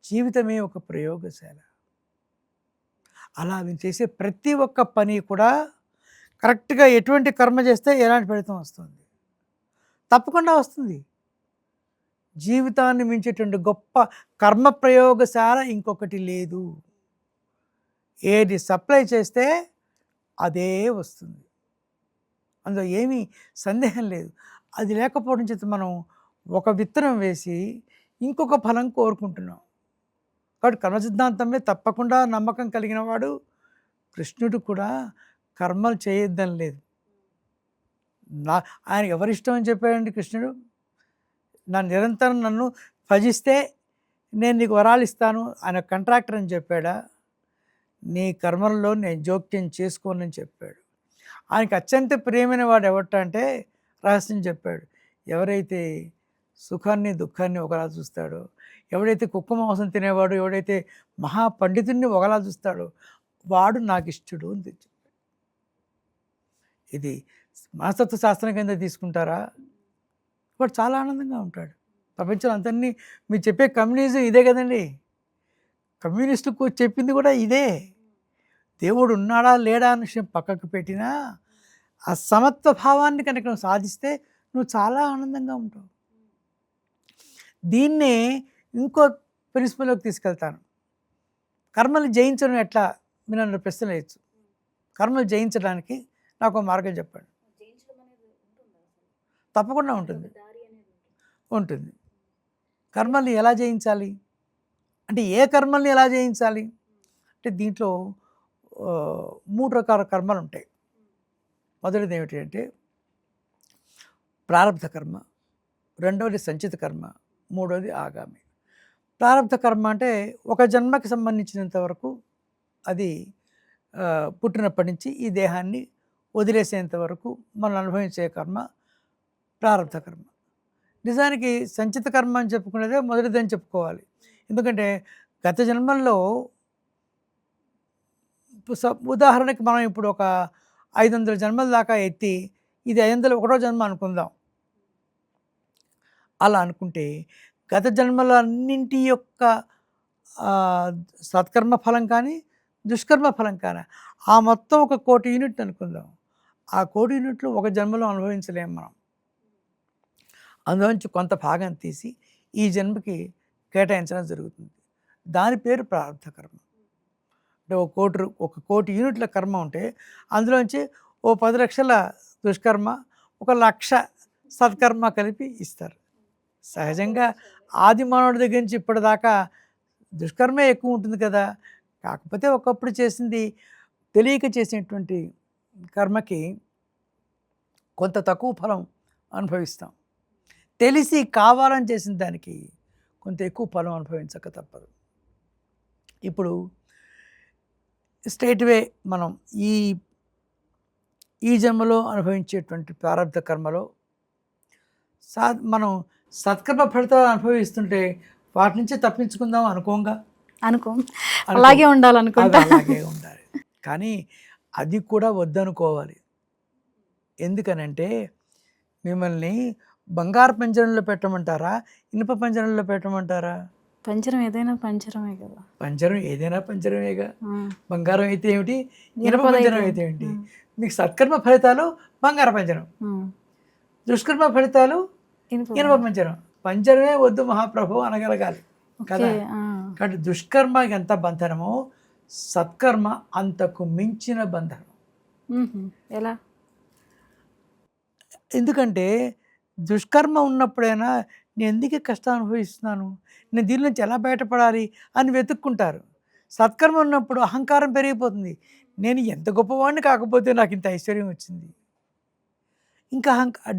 జీవితమే ఒక ప్రయోగశాల. అలా మీరు చేసే ప్రతి ఒక్క పని కూడా కరెక్ట్గా ఎటువంటి కర్మ చేస్తే ఎలాంటి ఫలితం వస్తుంది, తప్పకుండా వస్తుంది. జీవితాన్ని మించేటువంటి గొప్ప కర్మ ప్రయోగశాల ఇంకొకటి లేదు. ఏది సప్లై చేస్తే అదే వస్తుంది, అందులో ఏమీ సందేహం లేదు. అది లేకపోవడం చేత మనం ఒక విత్తనం వేసి ఇంకొక ఫలం కోరుకుంటున్నాం. కాబట్టి కర్మ సిద్ధాంతమే తప్పకుండా నమ్మకం కలిగిన వాడు కృష్ణుడు కూడా కర్మలు చేయొద్దని లేదు. ఆయన ఎవరిష్టం అని చెప్పాడండి కృష్ణుడు. నిరంతరం నన్ను భజిస్తే నేను నీకు వరాలు ఇస్తాను, ఆయన కాంట్రాక్టర్ అని చెప్పాడా? నీ కర్మల్లో నేను జోక్యం చేసుకోనని చెప్పాడు. ఆయనకి అత్యంత ప్రియమైన వాడు ఎవట అంటే రహస్యం చెప్పాడు. ఎవరైతే సుఖాన్ని దుఃఖాన్ని ఒకలా చూస్తాడో, ఎవడైతే కుక్క మాంసం తినేవాడు, ఎవడైతే మహాపండితుడిని ఒకలా చూస్తాడో వాడు నాకు ఇష్టడు అని చెప్పాడు. ఇది మనస్తత్వ శాస్త్రం కింద తీసుకుంటారా? వాడు చాలా ఆనందంగా ఉంటాడు. ప్రపంచం అంతన్నీ మీరు చెప్పే కమ్యూనిజం ఇదే కదండి. కమ్యూనిస్టుకు చెప్పింది కూడా ఇదే. దేవుడు ఉన్నాడా లేడా అనే విషయం పక్కకు పెట్టినా ఆ సమత్వ భావాన్ని కనుక నువ్వు సాధిస్తే నువ్వు చాలా ఆనందంగా ఉంటావు. దీన్నే ఇంకో ప్రిన్సిపల్లోకి తీసుకెళ్తాను. కర్మలు జయించడం ఎట్లా? మీరు నన్ను ప్రశ్నలు వేయచ్చు. కర్మలు జయించడానికి నాకు ఒక మార్గం చెప్పండి. తప్పకుండా ఉంటుంది. కర్మల్ని ఎలా జయించాలి అంటే, ఏ కర్మల్ని ఎలా జయించాలి అంటే, దీంట్లో 3 రకాల కర్మలు ఉంటాయి. మొదటిది ఏమిటి అంటే ప్రారబ్ధ కర్మ, రెండవది సంచిత కర్మ, మూడవది ఆగామి. ప్రారబ్ధ కర్మ అంటే ఒక జన్మకి సంబంధించినంత వరకు అది పుట్టినప్పటి నుంచి ఈ దేహాన్ని వదిలేసేంత వరకు మనం అనుభవించే కర్మ ప్రారబ్ధ కర్మ. నిజానికి సంచిత కర్మ అని చెప్పుకునేదే మొదటిదని చెప్పుకోవాలి. ఎందుకంటే గత జన్మల్లో ఉదాహరణకి మనం ఇప్పుడు ఒక 500 జన్మల దాకా ఎత్తి ఇది 501వ జన్మ అనుకుందాం. అలా అనుకుంటే గత జన్మలన్నింటి యొక్క సత్కర్మ ఫలం కానీ దుష్కర్మ ఫలం కానీ ఆ మొత్తం 1,000,000 యూనిట్ అనుకుందాం. ఆ 1,000,000 యూనిట్లు ఒక జన్మలో అనుభవించలేము మనం. అందులోంచి కొంత భాగం తీసి ఈ జన్మకి కేటాయించడం జరుగుతుంది. దాని పేరు ప్రారబ్ధ కర్మ. అంటే 1,000,000 యూనిట్ల కర్మ ఉంటే అందులోంచి 10 లక్షల దుష్కర్మ, 1,00,000 సత్కర్మ కలిపి ఇస్తారు. సహజంగా ఆది మానవుడి దగ్గర నుంచి ఇప్పటిదాకా దుష్కర్మే ఎక్కువ ఉంటుంది కదా. కాకపోతే ఒకప్పుడు చేసింది తెలియక చేసినటువంటి కర్మకి కొంత తక్కువ ఫలం అనుభవిస్తాం. తెలిసి కావాలని చేసిన దానికి కొంత ఎక్కువ ఫలం అనుభవించక తప్పదు. ఇప్పుడు స్ట్రైట్వే మనం ఈ జన్మలో అనుభవించేటువంటి ప్రారబ్ధ కర్మలో మనం సత్కర్మ ఫలితాలు అనుభవిస్తుంటే వాటి నుంచి తప్పించుకుందాం అనుకో అలాగే ఉండాలనుకుంటా. అలాగే ఉండాలి. కానీ అది కూడా వద్దనుకోవాలి. ఎందుకనంటే మిమ్మల్ని బంగారు పంజరంలో పెట్టమంటారా, ఇనుప పంజరంలో పెట్టమంటారా? పంజరం ఏదైనా పంజరమే కదా. పంజరం ఏదైనా పంజరమేగా. బంగారం అయితే ఏమిటి, ఇనుప పంజరం అయితే ఏమిటి? మీకు సత్కర్మ ఫలితాలు బంగారు పంజరం, దుష్కర్మ ఫలితాలు ఇనుప పంజరం. పంజరమే వద్దు మహాప్రభు అనగలగాలి కదా. కాబట్టి దుష్కర్మ ఎంత బంధనమో సత్కర్మ అంతకు మించిన బంధనం. ఎలా? ఎందుకంటే దుష్కర్మ ఉన్నప్పుడైనా నేను ఎందుకు కష్టం అనుభవిస్తున్నాను, నేను దీని నుంచి ఎలా బయటపడాలి అని వెతుక్కుంటారు. సత్కర్మ ఉన్నప్పుడు అహంకారం పెరిగిపోతుంది. నేను ఎంత గొప్పవాడిని కాకపోతే నాకు ఇంత ఐశ్వర్యం వచ్చింది. ఇంకా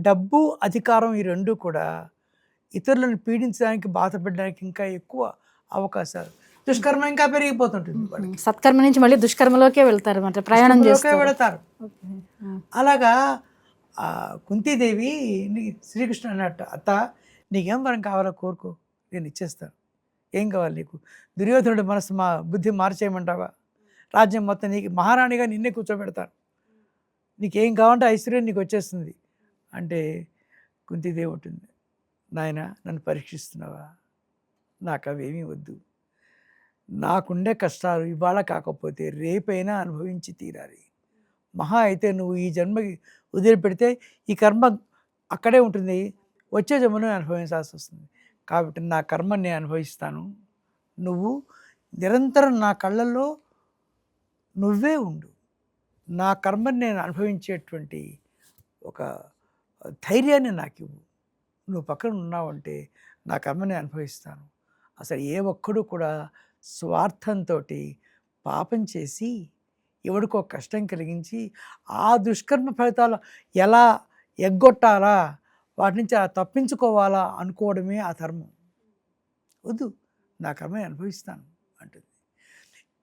డబ్బు అధికారం ఈ రెండు కూడా ఇతరులను పీడించడానికి బాధపడడానికి ఇంకా ఎక్కువ అవకాశాలు. దుష్కర్మ ఇంకా పెరిగిపోతుంటుంది. సత్కర్మ నుంచి మళ్ళీ దుష్కర్మలోకే వెళ్తారు, ప్రయాణం చేస్తారు, వెళతారు. అలాగా ఆ కుంతీదేవి శ్రీకృష్ణుడు అన్నట్టు, అత్త నీకేం వరం కావాలో కోరుకో, నేను ఇచ్చేస్తాను. ఏం కావాలి నీకు? దుర్యోధనుడు మనసు బుద్ధి మార్చేయమంటావా? రాజ్యం మొత్తం నీకు, మహారాణిగా నిన్నే కూర్చోబెడతాను, నీకేం కావాలంటే ఐశ్వర్యం నీకు వచ్చేస్తుంది అంటే కుంతీదేవి ఉంటుంది, నాయన నన్ను పరీక్షిస్తున్నావా? నాకు అవేమీ వద్దు, నాకుండే కష్టాలు ఇవాళ కాకపోతే రేపైనా అనుభవించి తీరాలి. మహా అయితే నువ్వు ఈ జన్మకి వదిలిపెడితే ఈ కర్మ అక్కడే ఉంటుంది, వచ్చే జన్మను అనుభవించాల్సి వస్తుంది. కాబట్టి నా కర్మని నేను అనుభవిస్తాను, నువ్వు నిరంతరం నా కళ్ళల్లో నువ్వే ఉండు, నా కర్మని నేను అనుభవించేటువంటి ఒక ధైర్యాన్ని నాకు ఇవ్వు. నువ్వు పక్కన ఉన్నావంటే నా కర్మని అనుభవిస్తాను. అసలు ఏ ఒక్కడు కూడా స్వార్థంతో పాపం చేసి ఎవడికో కష్టం కలిగించి ఆ దుష్కర్మ ఫలితాలు ఎలా ఎగ్గొట్టాలా, వాటి నుంచి అలా తప్పించుకోవాలా అనుకోవడమే ఆ ధర్మం. వద్దు, నా కర్మని అనుభవిస్తాను అంటుంది.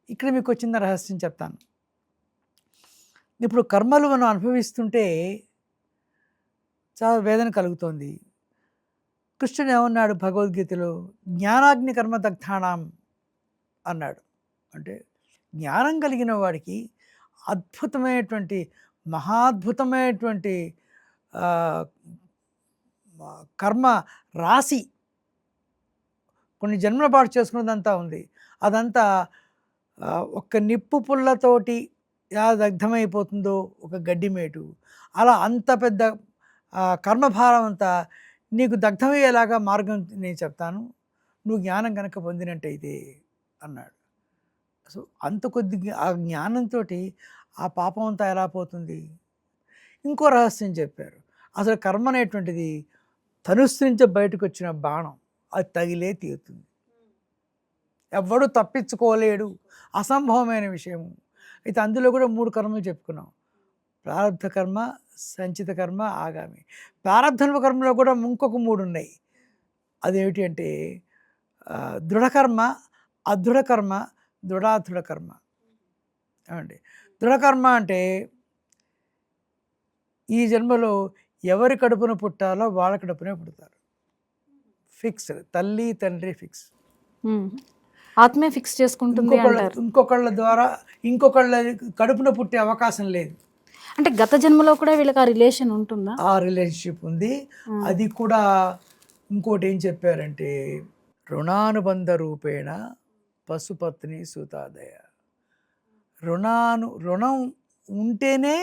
ఇక్కడ మీకు వచ్చిన రహస్యం చెప్తాను. ఇప్పుడు కర్మలు మనం అనుభవిస్తుంటే చాలా వేదన కలుగుతోంది. కృష్ణుడు ఏమన్నాడు భగవద్గీతలో? జ్ఞానాగ్ని కర్మదగ్ధానాం అన్నాడు. అంటే జ్ఞానం కలిగిన వాడికి అద్భుతమైనటువంటి మహాద్భుతమైనటువంటి కర్మ రాశి కొన్ని జన్మల పాటు చేసుకున్నదంతా ఉంది. అదంతా ఒక్క నిప్పు పుల్లతోటి ఎలా దగ్ధమైపోతుందో ఒక గడ్డిమేటు, అలా అంత పెద్ద కర్మభారం అంతా నీకు దగ్ధమయ్యేలాగా మార్గం నేను చెప్తాను, నువ్వు జ్ఞానం కనుక పొందినట్టయితే అన్నాడు. సో అంత కొద్ది ఆ జ్ఞానంతో ఆ పాపం అంతా ఎలా పోతుంది? ఇంకో రహస్యం చెప్పారు. అసలు కర్మ అనేటువంటిది ధనుస్సు నుంచి బయటకు వచ్చిన బాణం, అది తగిలే తీరుతుంది, ఎవ్వడు తప్పించుకోలేడు, అసంభవమైన విషయము. అయితే అందులో కూడా 3 కర్మలు చెప్పుకున్నాం: ప్రారబ్ధ కర్మ, సంచిత కర్మ, ఆగామి. ప్రారబ్ధ కర్మలో కూడా ఇంకొక 3 ఉన్నాయి. అదేమిటి అంటే దృఢకర్మ, అదృఢ కర్మ, దృఢాదృఢ కర్మ. ఏమండి? దృఢకర్మ అంటే ఈ జన్మలో ఎవరి కడుపున పుట్టాలో వాళ్ళ కడుపునే పుడతారు, ఫిక్స్డ్. తల్లి తండ్రి ఫిక్స్. ఆత్మే ఫిక్స్ చేసుకుంటుంది అంటారు. ఇంకొకళ్ళ ద్వారా ఇంకొకళ్ళ కడుపున పుట్టే అవకాశం లేదు. అంటే గత జన్మలో కూడా వీళ్ళకి ఆ రిలేషన్ ఉంటుందా? ఆ రిలేషన్షిప్ ఉంది. అది కూడా ఇంకోటి ఏం చెప్పారంటే రుణానుబంధ రూపేణ పశుపత్ని సూతాదయ. రుణం ఉంటేనే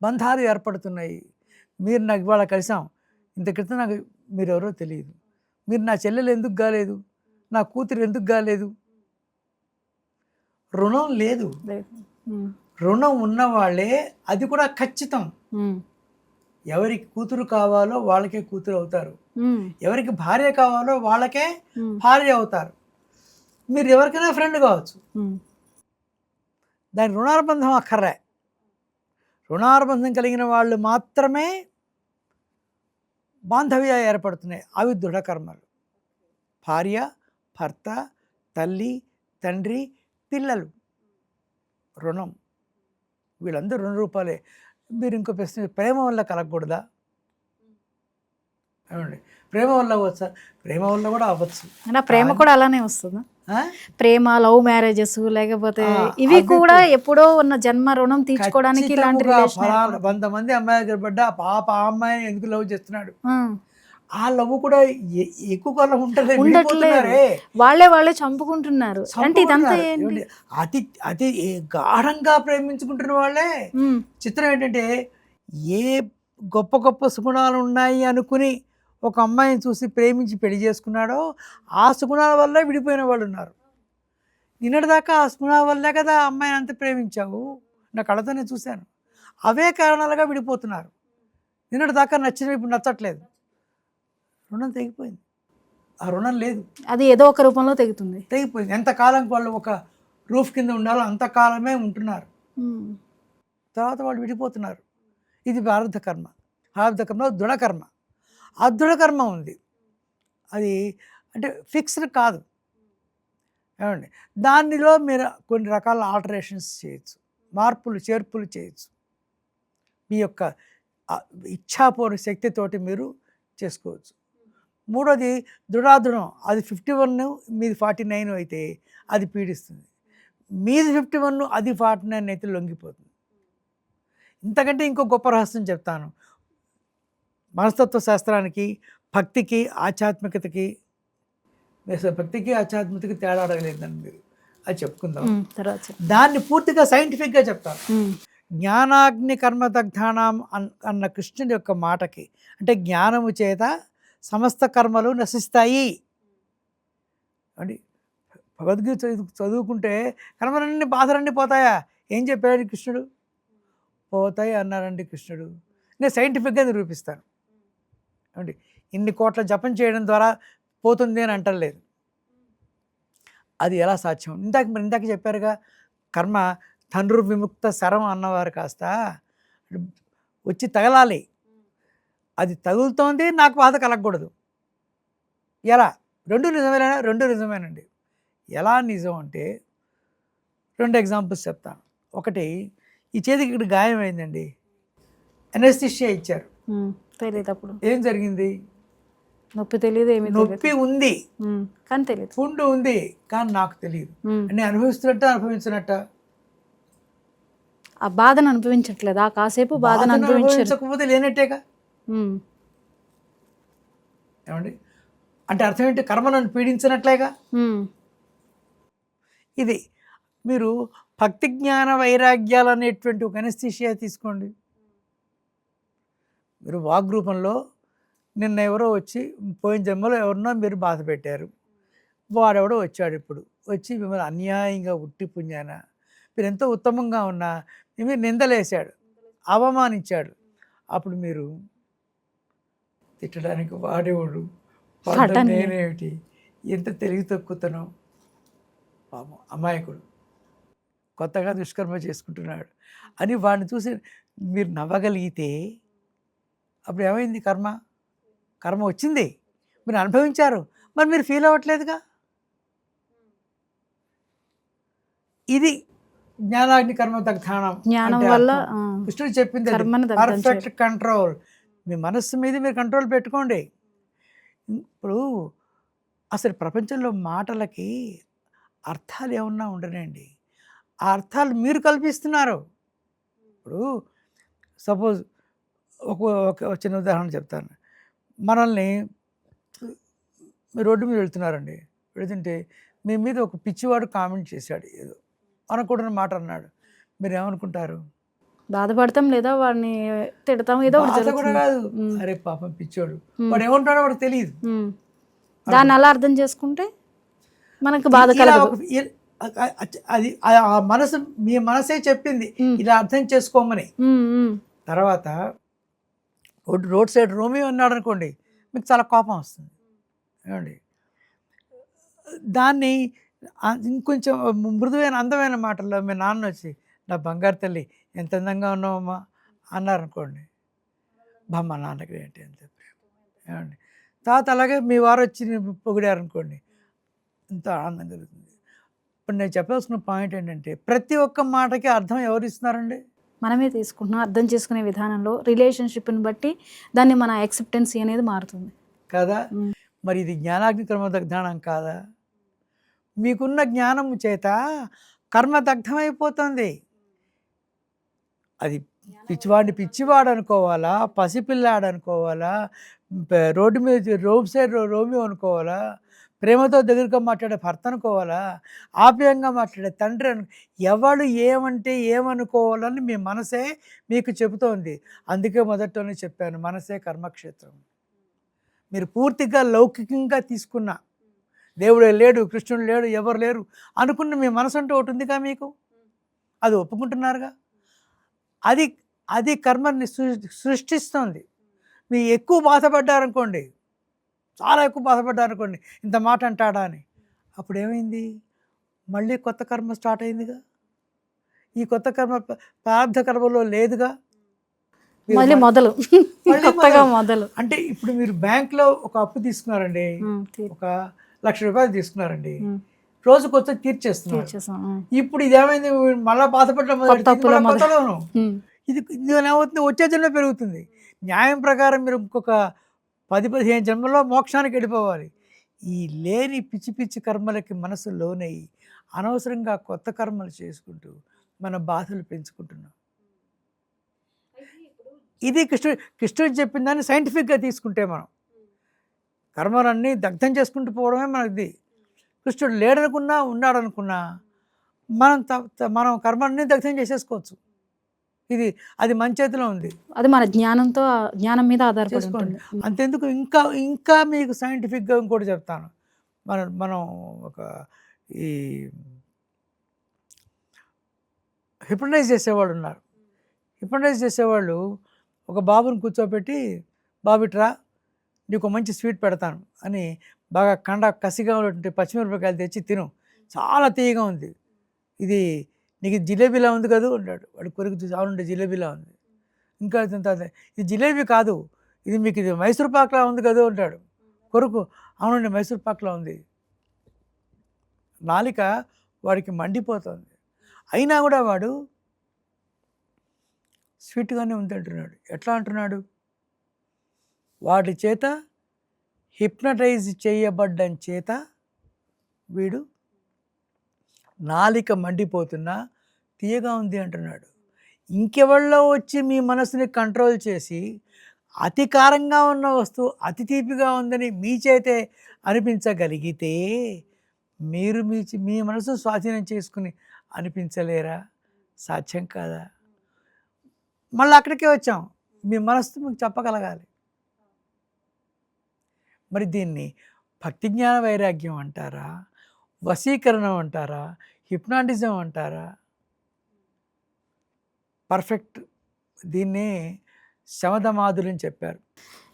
బంధాలు ఏర్పడుతున్నాయి. మీరు నాకు ఇవాళ కలిసాం, ఇంత క్రితం నాకు మీరు ఎవరో తెలియదు, మీరు నా చెల్లెలు ఎందుకు కాలేదు, నా కూతురు ఎందుకు కాలేదు? రుణం లేదు. రుణం ఉన్నవాళ్ళే, అది కూడా ఖచ్చితం. ఎవరికి కూతురు కావాలో వాళ్ళకే కూతురు అవుతారు, ఎవరికి భార్య కావాలో వాళ్ళకే భార్య అవుతారు. మీరు ఎవరికైనా ఫ్రెండ్ కావచ్చు, దాని రుణానుబంధం అక్కర్రే. రుణానుబంధం కలిగిన వాళ్ళు మాత్రమే బాంధవ్యాలు ఏర్పడుతున్నాయి. అవి దృఢకర్మలు. భార్య, భర్త, తల్లి, తండ్రి, పిల్లలు, రుణం, వీళ్ళందరూ రుణ రూపాలే. మీరు ఇంకో ప్రశ్న, ప్రేమ వల్ల కలగకూడదా? ఏమండి? ప్రేమ వల్ల అవ్వచ్చా? ప్రేమ వల్ల కూడా అవ్వచ్చు. ప్రేమ కూడా అలానే వస్తుందా? ప్రేమ, లవ్ మ్యారేజెస్, లేకపోతే ఇవి కూడా ఎప్పుడో ఉన్న జన్మ రుణం తీర్చుకోవడానికి ఇలాంటి కొంతమంది అమ్మాయి దగ్గర పడ్డా పాప ఆ అమ్మాయిని ఎందుకు లవ్ చేస్తున్నాడు, ఆ లవ్ కూడా ఎక్కువ కాలం ఉంటుంది, వాళ్ళే చంపుకుంటున్నారు. అంటే ఇదంతా అతి అతి గాఢంగా ప్రేమించుకుంటున్న వాళ్ళే. చిత్రం ఏంటంటే ఏ గొప్ప గొప్ప సుగుణాలు ఉన్నాయి అనుకుని ఒక అమ్మాయిని చూసి ప్రేమించి పెళ్లి చేసుకున్నాడో ఆ సుగుణాల వల్ల విడిపోయిన వాళ్ళు ఉన్నారు. నిన్నటిదాకా ఆ సుగుణాల వల్లే కదా ఆ అమ్మాయిని అంత ప్రేమించావు, నా కళ్ళతోనే చూశాను. అవే కారణాలుగా విడిపోతున్నారు. నిన్నటిదాకా నచ్చిన ఇప్పుడు నచ్చట్లేదు, రుణం తెగిపోయింది. ఆ రుణం లేదు, అది ఏదో ఒక రూపంలో తెగిపోయింది. ఎంతకాలం వాళ్ళు ఒక రూఫ్ కింద ఉండాలో అంతకాలమే ఉంటున్నారు, తర్వాత వాళ్ళు విడిపోతున్నారు. ఇది ప్రారబ్ధ కర్మ. ప్రారబ్ధ కర్మ దృఢకర్మ. అదృఢకర్మ ఉంది, అది అంటే ఫిక్స్డ్ కాదు. ఏమండి? దానిలో మీరు కొన్ని రకాల ఆల్టరేషన్స్ చేయొచ్చు, మార్పులు చేర్పులు చేయొచ్చు. మీ యొక్క ఆ ఇచ్ఛాపూర్ణ శక్తితోటి మీరు చేసుకోవచ్చు. మూడోది దృఢాదృఢం, అది 51 మీది 49 అయితే అది పీడిస్తుంది. మీది 51 అది 49 అయితే లొంగిపోతుంది. ఇంతకంటే ఇంకో గొప్ప రహస్యం చెప్తాను. మనస్తత్వ శాస్త్రానికి, భక్తికి, ఆధ్యాత్మికతకి, భక్తికి ఆధ్యాత్మికతకి తేడా అడగలేదండి మీరు, అది చెప్పుకుందాం. దాన్ని పూర్తిగా సైంటిఫిక్గా చెప్తాను. జ్ఞానాగ్ని కర్మదగ్ధానాం అన్న కృష్ణుడి యొక్క మాటకి, అంటే జ్ఞానము చేత సమస్త కర్మలు నశిస్తాయి అండి. భగవద్గీత చదువుకుంటే కర్మలన్నీ బాధలన్నీ పోతాయా? ఏం చెప్పాడు కృష్ణుడు? పోతాయి అన్నారండి కృష్ణుడు. నేను సైంటిఫిక్గా నిరూపిస్తాను అండి. ఇన్ని కోట్ల జపం చేయడం ద్వారా పోతుంది అని అంటలేదు. అది ఎలా సాధ్యం? ఇందాక చెప్పారుగా, కర్మ ధనుర్విముక్త శరం అన్నవారు కాస్త వచ్చి తగలాలి. అది తగులుతోంది, నాకు బాధ కలగకూడదు. ఎలా? రెండు నిజమేనండి. ఎలా నిజం అంటే 2 ఎగ్జాంపుల్స్ చెప్తాను. ఒకటి, ఈ చేతికి ఇక్కడ గాయం అయిందండి, అనెస్థీషియా ఇచ్చారు. తెలియదు అప్పుడు ఏం జరిగింది? నొప్పి తెలియదు, ఏమి నొప్పి ఉంది కానీ తెలియదు, పుండు ఉంది కానీ నాకు తెలియదు. నేను అనుభవిస్తున్నట్ట అనుభవించినట్ట? ఆ బాధను అనుభవించట్లేదు, ఆ కాసేపు బాధను అనుభవించకపోతే లేనట్టేగా. ఏమండి అంటే అర్థం ఏంటి? కర్మ నన్ను పీడించినట్లేగా. ఇది మీరు భక్తి జ్ఞాన వైరాగ్యాలు అనేటువంటి ఒక అనెస్థీషియా తీసుకోండి. మీరు వాగ్రూపంలో నిన్న ఎవరో వచ్చి, పోయిన జన్మలో ఎవరినో మీరు బాధ పెట్టారు, వాడెవడో వచ్చాడు, ఇప్పుడు వచ్చి మిమ్మల్ని అన్యాయంగా ఉట్టి పుణ్యాన మీరు ఎంతో ఉత్తమంగా ఉన్నా మీరు నిందలేశాడు, అవమానించాడు. అప్పుడు మీరు తిట్టడానికి వాడేవాడు, నేనేమిటి, ఎంత తెలివి తక్కువతనం, పాపం అమాయకుడు కొత్తగా దుష్కర్మ చేసుకుంటున్నాడు అని వాడిని చూసి మీరు నవ్వగలిగితే అప్పుడు ఏమైంది? కర్మ వచ్చింది, మీరు అనుభవించారు, మరి మీరు ఫీల్ అవ్వట్లేదుగా. ఇది జ్ఞానాగ్ని కర్మ దగ్ధానం. జ్ఞానం వల్ల కృష్ణుడు చెప్పింది పర్ఫెక్ట్ కంట్రోల్. మీ మనస్సు మీద మీరు కంట్రోల్ పెట్టుకోండి. ఇప్పుడు అసలు ప్రపంచంలో మాటలకి అర్థాలు ఏమన్నా ఉండనండి, ఆ అర్థాలు మీరు కల్పిస్తున్నారు. ఇప్పుడు సపోజ్ ఒక చిన్న ఉదాహరణ చెప్తాను. మనల్ని రోడ్డు మీద వెళ్తున్నారండి, వెళుతుంటే మీ మీద ఒక పిచ్చివాడు కామెంట్ చేశాడు, ఏదో అనకూడని మాట అన్నాడు, మీరు ఏమనుకుంటారు? బాధపడతాం, లేదా వాడిని తిడతాం, ఏదో కూడా కాదు, అరే పాపం పిచ్చోడు, వాడు ఏమంటాడో వాడికి తెలియదు. దాన్ని అలా అర్థం చేసుకుంటే మనకు బాధ కలగదు. అది ఆ మనసు, మీ మనసే చెప్పింది ఇలా అర్థం చేసుకోమని. తర్వాత రోడ్ సైడ్ రోమియో అన్నాడు అనుకోండి, మీకు చాలా కోపం వస్తుంది ఏమండి. దాన్ని ఇంకొంచెం మృదువైన అందమైన మాటల్లో మీ నాన్న వచ్చి, నా బంగారు తల్లి ఎంత అందంగా ఉన్నావమ్మా అన్నారనుకోండి, మా నాన్నకి ఏంటి అని చెప్పి ఏమండి. తర్వాత అలాగే మీ వారు వచ్చి పొగిడారనుకోండి, ఎంతో ఆనందం కలుగుతుంది. ఇప్పుడు నేను చెప్పాల్సిన పాయింట్ ఏంటంటే, ప్రతి ఒక్క మాటకి అర్థం ఎవరు ఇస్తున్నారండి? మనమే తీసుకుంటున్నాం. అర్థం చేసుకునే విధానంలో రిలేషన్షిప్ని బట్టి దాన్ని మన యాక్సెప్టెన్సీ అనేది మారుతుంది కదా. మరి ఇది జ్ఞానాగ్ని కర్మదగ్ధానం కాదా? మీకున్న జ్ఞానం చేత కర్మ దగ్ధమైపోతుంది. అది పిచ్చివాడు అనుకోవాలా, పసిపిల్లాడు అనుకోవాలా, రోడ్డు మీద రోమియో అనుకోవాలా, ప్రేమతో దగ్గరగా మాట్లాడే భర్త అనుకోవాలా, ఆప్యాయంగా మాట్లాడే తండ్రి ఎవడు ఏమంటే ఏమనుకోవాలని మీ మనసే మీకు చెబుతోంది. అందుకే మొదట్లోనే చెప్పాను, మనసే కర్మక్షేత్రం. మీరు పూర్తిగా లౌకికంగా తీసుకున్న, దేవుడే లేడు, కృష్ణుడు లేడు, ఎవరు లేరు అనుకున్న మీ మనసు అంటూ ఒకటి ఉందిగా మీకు, అది ఒప్పుకుంటున్నారుగా. అది కర్మని సృష్టిస్తుంది. మీరు ఎక్కువ బాధపడ్డారనుకోండి, చాలా ఎక్కువ బాధపడ్డారనుకోండి, ఇంత మాట అంటాడా అని, అప్పుడు ఏమైంది? మళ్ళీ కొత్త కర్మ స్టార్ట్ అయిందిగా. ఈ కొత్త కర్మ ప్రారంభ కర్మలో లేదుగా, మళ్ళీ మొదలు. అంటే ఇప్పుడు మీరు బ్యాంక్లో ఒక అప్పు తీసుకున్నారండి, ఒక 1,00,000 రూపాయలు తీసుకున్నారండి, రోజుకు వచ్చి తీర్చేస్తున్నారు. ఇప్పుడు ఇదేమైంది? మళ్ళీ బాధపడడం ఇది ఏమవుతుంది, వచ్చే జన్మ పెరుగుతుంది. న్యాయం ప్రకారం మీరు ఇంకొక 10-15 జన్మలో మోక్షానికి వెళ్ళిపోవాలి. ఈ లేని పిచ్చి పిచ్చి కర్మలకి మనసు లోనయ్యి అనవసరంగా కొత్త కర్మలు చేసుకుంటూ మన బాధలు పెంచుకుంటున్నాం. ఇది కృష్ణుడు చెప్పిన దాన్ని సైంటిఫిక్గా తీసుకుంటే మనం కర్మలన్నీ దగ్ధం చేసుకుంటూ పోవడమే మనది. కృష్ణుడు లేడనుకున్నా ఉన్నాడనుకున్నా మనం కర్మలన్నీ దగ్ధం చేసేసుకోవచ్చు. అది మన చేతిలో ఉంది. అది మన జ్ఞానం మీద ఆధారపడి ఉంటుంది. అంతెందుకు, ఇంకా మీకు సైంటిఫిక్గా ఇంకోటి చెప్తాను. మనం ఒక ఈ హిప్నటైజ్ చేసేవాళ్ళు ఉన్నారు. హిప్నటైజ్ చేసేవాళ్ళు ఒక బాబుని కూర్చోబెట్టి, బాబిట్రా నీకు మంచి స్వీట్ పెడతాను అని బాగా కసిగా ఉన్నటువంటి పచ్చిమిరపకాయలు తెచ్చి తిను, చాలా తీయగా ఉంది, ఇది నీకు జిలేబీలా ఉంది కదా అంటాడు. వాడు కొరికి చూసి, అవునండి జిలేబీలా ఉంది. ఇంకా ఇది జిలేబీ కాదు, ఇది మైసూర్ పాక్లా ఉంది కదా అంటాడు. కొరకు, అవునండి మైసూర్ పాక్లా ఉంది. నాలిక వాడికి మండిపోతుంది, అయినా కూడా వాడు స్వీట్గానే ఉంది అంటున్నాడు. ఎట్లా అంటున్నాడు? వాటి చేత హిప్నటైజ్ చేయబడ్డం చేత వీడు నాలిక మండిపోతున్నా తీయగా ఉంది అంటున్నాడు. ఇంకెవళ్ళో వచ్చి మీ మనసుని కంట్రోల్ చేసి అతి కారంగా ఉన్న వస్తువు అతి తీపిగా ఉందని మీ చేతే అనిపించగలిగితే మీరు మీ మనసు స్వాధీనం చేసుకుని అనిపించలేరా? సాధ్యం కాదా? మళ్ళీ అక్కడికే వచ్చాం, మీ మనసు మీకు చెప్పగలగాలి. మరి దీన్ని భక్తి జ్ఞాన వైరాగ్యం అంటారా, వశీకరణం అంటారా, హిప్నాటిజం అంటారా? పర్ఫెక్ట్ దీన్నే శమధమాదులు అని చెప్పారు.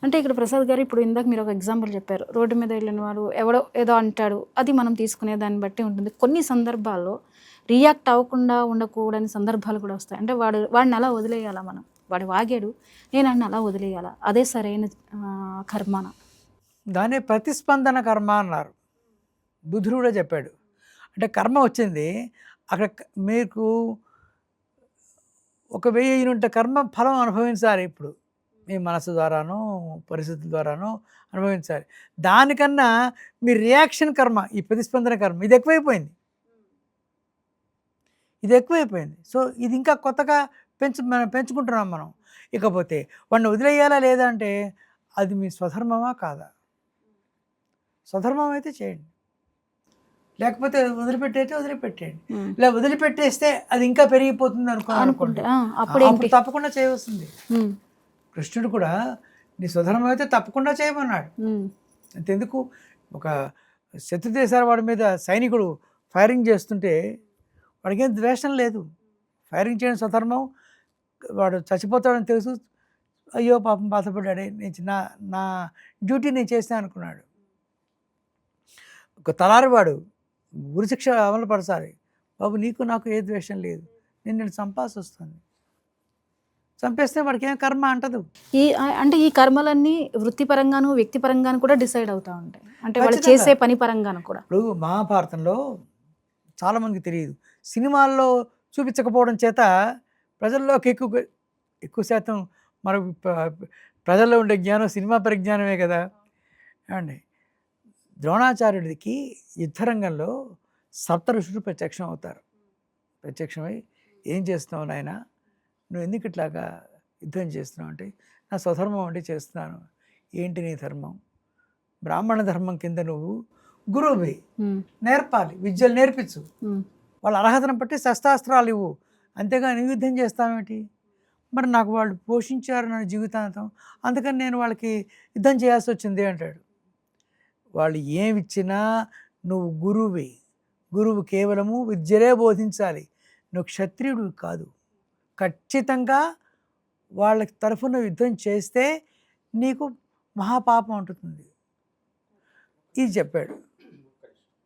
అంటే ఇక్కడ ప్రసాద్ గారు ఇప్పుడు ఇందాక మీరు ఒక ఎగ్జాంపుల్ చెప్పారు, రోడ్డు మీద వెళ్ళిన వాడు ఎవడో ఏదో అంటాడు, అది మనం తీసుకునే దాన్ని బట్టి ఉంటుంది. కొన్ని సందర్భాల్లో రియాక్ట్ అవ్వకుండా ఉండకూడని సందర్భాలు కూడా వస్తాయి. అంటే వాడిని అలా వదిలేయాలా మనం? వాడు వాగాడు, నేను అన్న అలా వదిలేయాలా? అదే సరైన కర్మన? దానే ప్రతిస్పందన కర్మ అన్నారు. బుద్ధుడు కూడా చెప్పాడు. అంటే కర్మ వచ్చింది, అక్కడ మీకు ఒక 1000 యూనిట్ల కర్మ ఫలం అనుభవించాలి. ఇప్పుడు మీ మనసు ద్వారానో పరిస్థితుల ద్వారానో అనుభవించాలి. దానికన్నా మీ రియాక్షన్ కర్మ, ఈ ప్రతిస్పందన కర్మ ఇది ఎక్కువైపోయింది. సో ఇది ఇంకా కొత్తగా మనం పెంచుకుంటున్నాం మనం. ఇకపోతే వాడిని వదిలేయాలా లేదా అంటే అది మీ స్వధర్మమా కాదా? స్వధర్మం అయితే చేయండి, లేకపోతే వదిలిపెట్టేయండి. ఇలా వదిలిపెట్టేస్తే అది ఇంకా పెరిగిపోతుంది అనుకుంటే అప్పుడు తప్పకుండా చేయవలసింది. కృష్ణుడు కూడా నీ స్వధర్మం అయితే తప్పకుండా చేయమన్నాడు. అంతెందుకు, ఒక శత్రు దేశాల వాడి మీద సైనికుడు ఫైరింగ్ చేస్తుంటే వాడికి ఏం ద్వేషం లేదు, ఫైరింగ్ చేయడం స్వధర్మం, వాడు చచ్చిపోతాడని తెలుసు, అయ్యో పాపం బాధపడ్డాడే, నా డ్యూటీ నేను చేసినా అనుకున్నాడు. ఒక తలారివాడు ఉరిశిక్ష అమలు పరచాలి, బాబు నీకు నాకు ఏ ద్వేషం లేదు, నేను చంపాల్సి వస్తుంది, చంపేస్తే వాడికి ఏం కర్మ అంటదు. అంటే ఈ కర్మలన్నీ వృత్తిపరంగాను వ్యక్తిపరంగాను కూడా డిసైడ్ అవుతూ ఉంటాయి, అంటే వాళ్ళు చేసే పని పరంగాను కూడా. ఇప్పుడు మహాభారతంలో చాలామందికి తెలియదు, సినిమాల్లో చూపించకపోవడం చేత ప్రజల్లోకి ఎక్కువ శాతం మన ప్రజల్లో ఉండే జ్ఞానం సినిమా పరిజ్ఞానమే కదా ఏమండి. ద్రోణాచార్యుడికి యుద్ధరంగంలో 7 ఋషులు ప్రత్యక్షం అవుతారు. ప్రత్యక్షమై, ఏం చేస్తున్నావు నాయన, నువ్వు ఎందుకు ఇట్లాగా యుద్ధం చేస్తున్నావు అంటే, నా స్వధర్మం అంటే చేస్తున్నాను. ఏంటి నీ ధర్మం? బ్రాహ్మణ ధర్మం కింద నువ్వు గురువువి, నేర్పాలి, విద్యలు నేర్పించు, వాళ్ళ అర్హతను బట్టి శస్త్రాస్త్రాలు ఇవ్వు, అంతేగాని యుద్ధం చేస్తావేంటి? మరి నాకు వాళ్ళు పోషించారు నా జీవితాంతం, అందుకని నేను వాళ్ళకి యుద్ధం చేయాల్సి వచ్చింది అంటాడు. వాళ్ళు ఏమిచ్చినా నువ్వు గురువు కేవలము విద్యలే బోధించాలి, నువ్వు క్షత్రియుడు కాదు. ఖచ్చితంగా వాళ్ళ తరఫున యుద్ధం చేస్తే నీకు మహాపాపం అంటుతుంది. ఇది చెప్పాడు.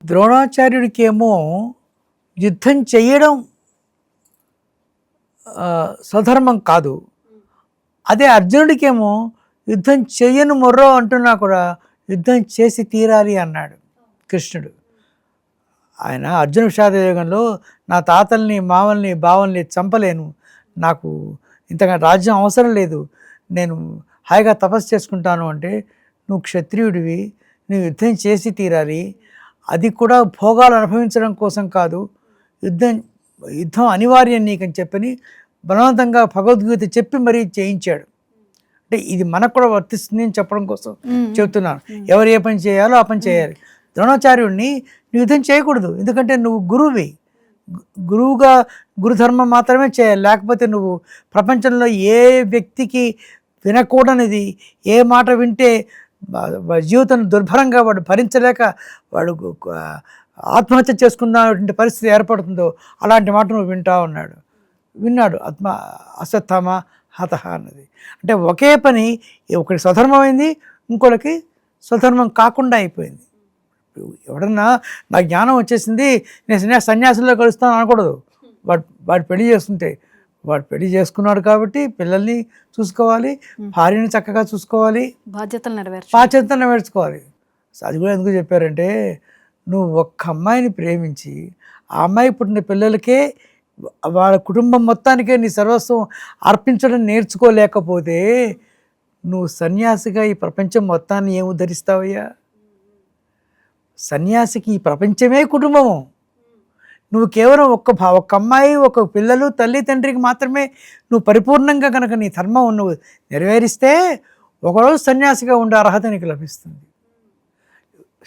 ద్రోణాచార్యుడికి ఏమో యుద్ధం చేయడం స్వధర్మం కాదు, అదే అర్జునుడికేమో యుద్ధం చెయ్యను మొర్రో అంటున్నా కూడా యుద్ధం చేసి తీరాలి అన్నాడు కృష్ణుడు. ఆయన అర్జున విషాదయోగంలో నా తాతల్ని మామల్ని బావల్ని చంపలేను, నాకు ఇంతగా రాజ్యం అవసరం లేదు, నేను హాయిగా తపస్సు చేసుకుంటాను అంటే, నువ్వు క్షత్రియుడివి, నువ్వు యుద్ధం చేసి తీరాలి, అది కూడా భోగాలు అనుభవించడం కోసం కాదు, యుద్ధం అనివార్యం నీకని చెప్పని బలవంతంగా భగవద్గీత చెప్పి మరీ చేయించాడు. అంటే ఇది మనకు కూడా వర్తిస్తుంది అని చెప్పడం కోసం చెప్తున్నాను. ఎవరు ఏ పని చేయాలో ఆ పని చేయాలి. ద్రోణాచార్యుడిని నువ్వు యుద్ధం చేయకూడదు, ఎందుకంటే నువ్వు గురువువి, గురువుగా గురుధర్మం మాత్రమే చేయాలి. లేకపోతే నువ్వు ప్రపంచంలో ఏ వ్యక్తికి వినకూడనిది, ఏ మాట వింటే జీవితం దుర్భరంగా వాడు భరించలేక వాడు ఆత్మహత్య చేసుకున్నటువంటి పరిస్థితి ఏర్పడుతుందో అలాంటి మాట నువ్వు విన్నాడు అశ్వత్థామ హతహ అన్నది. అంటే ఒకే పని ఒకటి స్వధర్మమైంది, ఇంకోటికి స్వధర్మం కాకుండా అయిపోయింది. ఎవడన్నా నా జ్ఞానం వచ్చేసింది నేను సన్యాసంలో కలుస్తాను అనకూడదు. వాడు పెళ్లి చేసుకుంటే వాడు పెళ్లి చేసుకున్నాడు కాబట్టి పిల్లల్ని చూసుకోవాలి, భార్యని చక్కగా చూసుకోవాలి, బాధ్యతలు నెరవేర్చుకోవాలి. అది కూడా ఎందుకు చెప్పారంటే, నువ్వు ఒక్క అమ్మాయిని ప్రేమించి ఆ అమ్మాయి పుట్టిన పిల్లలకే వాళ్ళ కుటుంబం మొత్తానికే నీ సర్వస్వం అర్పించడం నేర్చుకోలేకపోతే నువ్వు సన్యాసిగా ఈ ప్రపంచం మొత్తాన్ని ఏం ఉద్ధరిస్తావయ్యా? సన్యాసికి ఈ ప్రపంచమే కుటుంబము. నువ్వు కేవలం ఒక్క అమ్మాయి, ఒక పిల్లలు, తల్లి తండ్రికి మాత్రమే నువ్వు పరిపూర్ణంగా కనుక నీ ధర్మం నువ్వు నెరవేరిస్తే ఒకరోజు సన్యాసిగా ఉండే అర్హత నీకు లభిస్తుంది.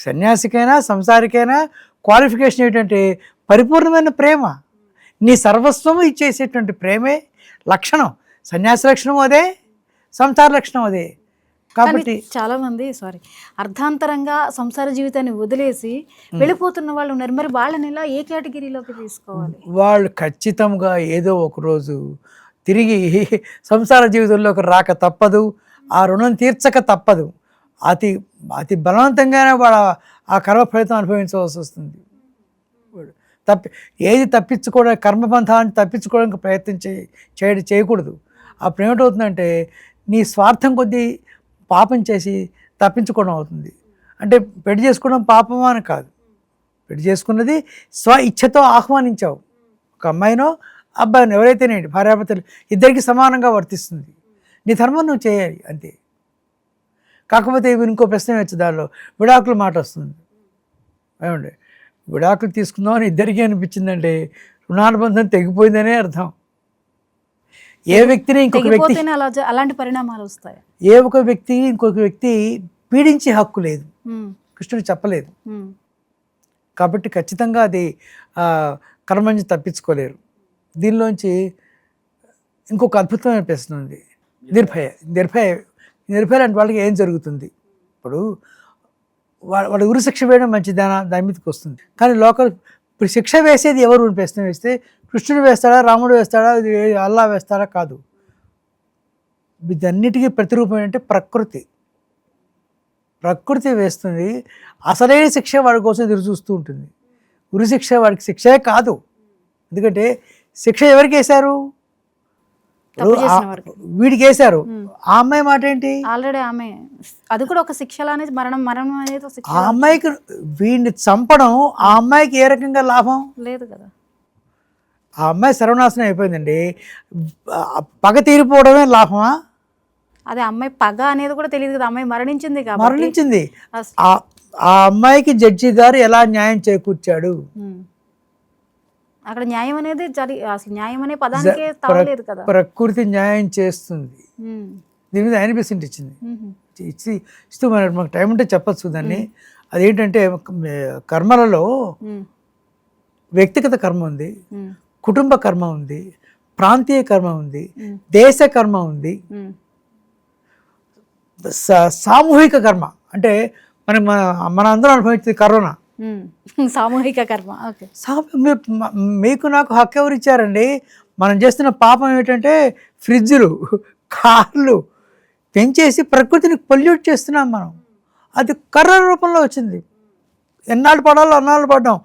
సన్యాసికైనా సంసారికైనా క్వాలిఫికేషన్ ఏంటంటే పరిపూర్ణమైన ప్రేమ, నీ సర్వస్వము ఇచ్చేసేటువంటి ప్రేమే లక్షణం. సన్యాసి లక్షణం అదే, సంసార లక్షణం అదే. కాబట్టి చాలామంది అర్ధాంతరంగా సంసార జీవితాన్ని వదిలేసి వెళ్ళిపోతున్న వాళ్ళు ఉన్నారు. మరి వాళ్ళని ఇలా ఏ కేటగిరీలోకి తీసుకోవాలి? వాళ్ళు ఖచ్చితంగా ఏదో ఒకరోజు తిరిగి సంసార జీవితంలోకి రాక తప్పదు, ఆ రుణం తీర్చక తప్పదు. అతి బలవంతంగానే వాడు ఆ కర్మ ఫలితం అనుభవించవలసి వస్తుంది. ఏది తప్పించుకోవడం, కర్మబంధాన్ని తప్పించుకోవడానికి ప్రయత్నం చేయకూడదు. అప్పుడు ఏమిటవుతుందంటే నీ స్వార్థం కొద్దీ పాపం చేసి తప్పించుకోవడం అవుతుంది. అంటే పెళ్లి చేసుకోవడం పాపమా అని కాదు, పెళ్లి చేసుకున్నది స్వ ఇచ్ఛతో ఆహ్వానించావు. ఒక అమ్మాయినో అబ్బాయినో ఎవరైతేనేంటి, భార్యాభర్తలు ఇద్దరికి సమానంగా వర్తిస్తుంది. నీ ధర్మం నువ్వు చేయాలి అంతే. కాకపోతే ఇంకో ప్రశ్న వచ్చి దానిలో విడాకుల మాట వస్తుంది. ఏమండి, విడాకులు తీసుకుందామని ఇద్దరికీ అనిపించిందంటే రుణానుబంధం తెగిపోయిందనే అర్థం. ఏ వ్యక్తిని ఇంకొక వ్యక్తి అలాంటి పరిణామాలు వస్తాయి. ఏ ఒక వ్యక్తి ఇంకొక వ్యక్తి పీడించే హక్కు లేదు, కృష్ణుడు చెప్పలేదు. కాబట్టి ఖచ్చితంగా అది కర్మ నుంచి తప్పించుకోలేరు. దీనిలోంచి ఇంకొక అద్భుతమైన ప్రశ్న ఉంది, నిర్భయ లాంటి వాళ్ళకి ఏం జరుగుతుంది? ఇప్పుడు వాడు ఉరి శిక్ష వేయడం మంచిదేనా, దాని మీదకి వస్తుంది. కానీ ఇప్పుడు శిక్ష వేసేది ఎవరు ప్రశ్న వేస్తే కృష్ణుడు వేస్తాడా, రాముడు వేస్తాడా, అల్లా వేస్తాడా? కాదు. వీటన్నిటికీ ప్రతిరూపం ఏంటంటే ప్రకృతి వేస్తుంది. అసలైన శిక్ష వాడి కోసం ఎదురు చూస్తూ ఉంటుంది. ఉరి శిక్ష వాడికి శిక్షే కాదు. ఎందుకంటే శిక్ష ఎవరికి వేశారు? వీడికి వేశారు. ఆ అమ్మాయి మాట ఏంటి? ఆల్రెడీ ఆమె అది కూడా ఒక శిక్షలానే, మరణం అనేది ఆ అమ్మాయికి వీడిని చంపడం ఆ అమ్మాయికి ఏ రకంగా లాభం లేదు కదా. ఆ అమ్మాయి సర్వనాశనం అయిపోయిందండి. పగ తీరిపోవడమే లాభమా? అదే అమ్మాయి పగ అనేది కూడా తెలియదు కదా, అమ్మాయి మరణించింది. ఆ అమ్మాయికి జడ్జి గారు ఎలా న్యాయం చేకూర్చాడు? అక్కడ న్యాయం అనేది అసలు న్యాయం అనే పదానికే తావలేదు కదా. ప్రకృతి న్యాయం చేస్తుంది. దీని మీద 90% ఇచ్చింది. ఇస్తూ మనకు టైం ఉంటే చెప్పచ్చు దాన్ని. అదేంటంటే కర్మలలో వ్యక్తిగత కర్మ ఉంది, కుటుంబ కర్మ ఉంది, ప్రాంతీయ కర్మ ఉంది, దేశ కర్మ ఉంది, సామూహిక కర్మ. అంటే మన అందరం అనుభవించేది కరోనా సామూహిక కర్మ. మీకు నాకు హక్కు ఎవరు ఇచ్చారండి? మనం చేస్తున్న పాపం ఏమిటంటే ఫ్రిడ్జ్లు, కార్లు పెంచేసి ప్రకృతిని పొల్యూట్ చేస్తున్నాం మనం. అది కర్ర రూపంలో వచ్చింది. ఎన్నాళ్ళు పడాలో అన్నాళ్ళు పడ్డాం.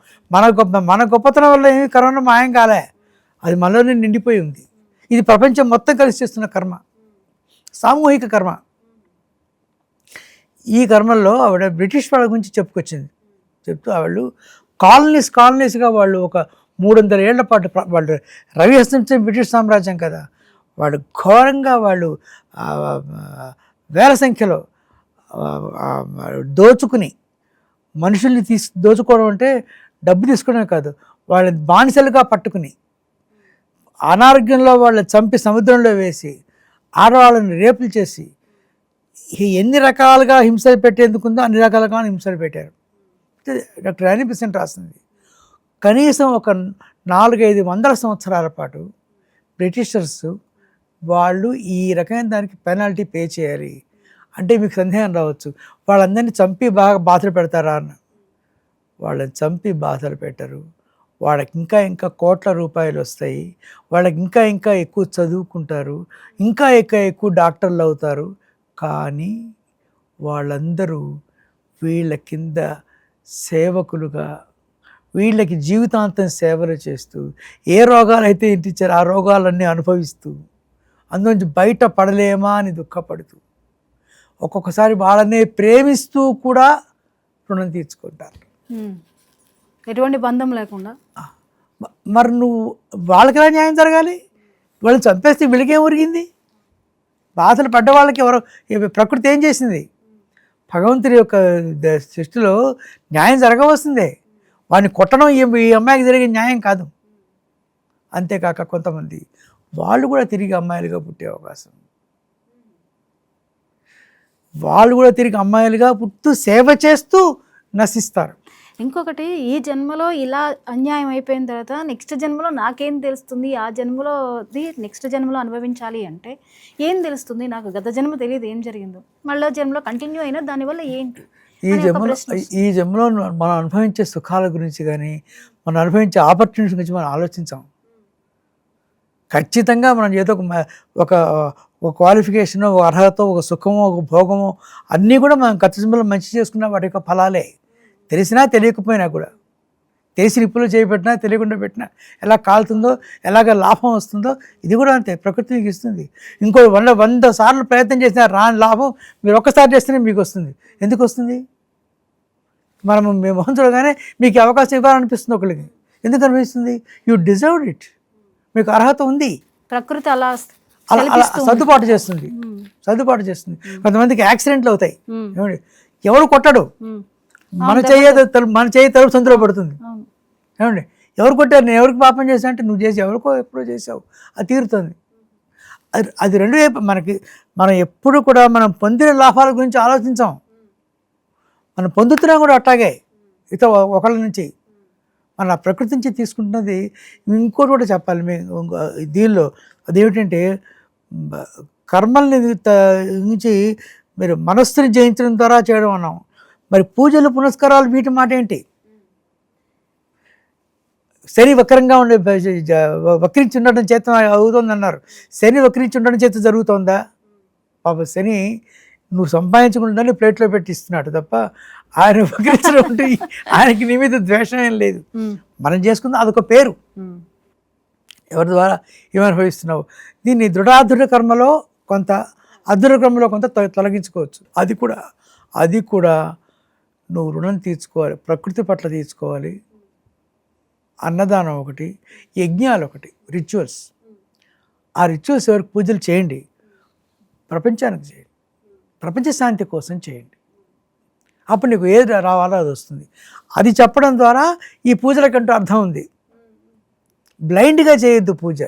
మన గొప్పతనం వల్ల ఏమి కరోనా మాయం కాలే, అది మనలోనే నిండిపోయి ఉంది. ఇది ప్రపంచం మొత్తం కలిసి చేస్తున్న కర్మ, సామూహిక కర్మ. ఈ కర్మల్లో ఆవిడ బ్రిటిష్ వాళ్ళ గురించి చెప్తూ వాళ్ళు కాలనీస్గా వాళ్ళు ఒక 300 ఏళ్ల పాటు వాళ్ళు రవి హస్తించిన బ్రిటిష్ సామ్రాజ్యం కదా, వాళ్ళు ఘోరంగా వాళ్ళు వేల సంఖ్యలో దోచుకుని మనుషుల్ని దోచుకోవడం అంటే డబ్బు తీసుకోవడమే కాదు, వాళ్ళని బానిసలుగా పట్టుకుని అనారోగ్యంలో వాళ్ళని చంపి సముద్రంలో వేసి ఆడవాళ్ళని రేపులు చేసి ఎన్ని రకాలుగా హింసలు పెట్టేందుకుందో అన్ని రకాలుగా హింసలు పెట్టారు. డాక్టర్ యానీ బెసెంట్ రాసింది. కనీసం ఒక 400-500 సంవత్సరాల పాటు బ్రిటిషర్స్ వాళ్ళు ఈ రకమైన దానికి పెనాల్టీ పే చేయాలి అంటే మీకు సందేహం రావచ్చు, వాళ్ళందరినీ చంపి బాగా బాధలు పెడతారా అని. వాళ్ళని చంపి బాధలు పెట్టరు. వాళ్ళకి ఇంకా ఇంకా కోట్ల రూపాయలు వస్తాయి, వాళ్ళకి ఇంకా ఇంకా ఎక్కువ చదువుకుంటారు, ఇంకా ఎక్కువ డాక్టర్లు అవుతారు. కానీ వాళ్ళందరూ వీళ్ళ కింద సేవకులుగా వీళ్ళకి జీవితాంతం సేవలు చేస్తూ ఏ రోగాలు అయితే ఇంటిచ్చారో ఆ రోగాలన్నీ అనుభవిస్తూ అందులోంచి బయట పడలేమా అని దుఃఖపడుతూ ఒక్కొక్కసారి వాళ్ళనే ప్రేమిస్తూ కూడా రుణం తీర్చుకుంటారు. ఎటువంటి బంధం లేకుండా. మరి నువ్వు వాళ్ళకి ఎలా న్యాయం జరగాలి? వాళ్ళు చంపేస్తే వీళ్ళకేం ఒరిగింది? బాధలు పడ్డ వాళ్ళకి ఎవరో ప్రకృతి ఏం చేసింది? భగవంతుడి యొక్క సృష్టిలో న్యాయం జరగవలసిందే. వాడిని కొట్టడం ఈ అమ్మాయికి జరిగే న్యాయం కాదు. అంతేకాక కొంతమంది వాళ్ళు కూడా తిరిగి అమ్మాయిలుగా పుట్టే అవకాశం, వాళ్ళు కూడా తిరిగి అమ్మాయిలుగా పుట్టు సేవ చేస్తూ నశిస్తారు. ఇంకొకటి, ఈ జన్మలో ఇలా అన్యాయం అయిపోయిన తర్వాత నెక్స్ట్ జన్మలో నాకేం తెలుస్తుంది, ఆ జన్మలోది నెక్స్ట్ జన్మలో అనుభవించాలి అంటే ఏం తెలుస్తుంది? నాకు గత జన్మ తెలియదు ఏం జరిగిందో, మళ్ళీ జన్మలో కంటిన్యూ అయినా దానివల్ల ఏంటి? ఈ జన్మలో మనం అనుభవించే సుఖాల గురించి కానీ మనం అనుభవించే ఆపర్చునిటీస్ గురించి మనం ఆలోచించాం. ఖచ్చితంగా మనం ఏదో ఒక క్వాలిఫికేషన్, ఒక అర్హత, ఒక సుఖము, ఒక భోగము అన్నీ కూడా మనం గత జన్మలో మంచి చేసుకున్న వాటి యొక్క ఫలాలే. తెలిసినా తెలియకపోయినా కూడా, తెలిసి నిప్పులు చేయబెట్టినా తెలియకుండా పెట్టినా ఎలా కాలుతుందో, ఎలాగ లాభం వస్తుందో ఇది కూడా అంతే, ప్రకృతి మీకు ఇస్తుంది. ఇంకో 100 సార్లు ప్రయత్నం చేసినా రాని లాభం మీరు ఒక్కసారి చేస్తేనే మీకు వస్తుంది. ఎందుకు వస్తుంది? మేము మొహం చూడగానే మీకు అవకాశం ఇవ్వాలనిపిస్తుంది ఒకరికి. ఎందుకు అనిపిస్తుంది? యూ డిజర్వ్డ్ ఇట్, మీకు అర్హత ఉంది. ప్రకృతి అలా సర్దుబాటు చేస్తుంది. కొంతమందికి యాక్సిడెంట్లు అవుతాయి. ఎవరు కొట్టడు, మన చేయి తలుపు సందులో పడుతుంది. ఏమండి, ఎవరు కొట్టారు? నేను ఎవరికి పాపం చేశా అంటే నువ్వు చేసి ఎవరికో ఎప్పుడో చేసావు, అది తీరుతుంది. అది రెండు వైపు మనం ఎప్పుడు కూడా మనం పొందిన లాభాల గురించి ఆలోచించాం. మనం పొందుతున్నాం కూడా అట్లాగే ఇతర ఒకళ్ళ నుంచి, మన ప్రకృతి నుంచి తీసుకుంటున్నది. ఇంకోటి కూడా చెప్పాలి దీనిలో, అదేమిటంటే కర్మల్ని నుంచి మీరు మనస్సుని జయించడం ద్వారా చేయడం అన్నాం. మరి పూజలు పునస్కారాలు వీటి మాట ఏంటి? శని వక్రంగా ఉండే వక్రించి ఉండడం చేత అవుతుంది అన్నారు. శని వక్రించి ఉండడం చేత జరుగుతుందా? పాప శని నువ్వు సంపాదించుకుంటుందని ప్లేట్లో పెట్టి ఇస్తున్నాడు తప్ప ఆయన వక్రించడం ఉంటే ఆయనకి నీ మీద ద్వేషం ఏం లేదు. మనం చేసుకుందాం, అదొక పేరు. ఎవరి ద్వారా ఏమనుభవిస్తున్నావు? దీన్ని దృఢాధృఢ కర్మలో కొంత, అధృఢ కర్మలో కొంత తొలగించుకోవచ్చు. అది కూడా నువ్వు రుణం తీర్చుకోవాలి, ప్రకృతి పట్ల తీర్చుకోవాలి. అన్నదానం ఒకటి, యజ్ఞాలు ఒకటి, రిచువల్స్. ఆ రిచువల్స్ ఎవరికి పూజలు చేయండి, ప్రపంచానికి చేయండి, ప్రపంచ శాంతి కోసం చేయండి. అప్పుడు నీకు ఏది రావాలో అది వస్తుంది. అది చెప్పడం ద్వారా ఈ పూజలకంటూ అర్థం ఉంది. బ్లైండ్గా చేయొద్దు పూజ.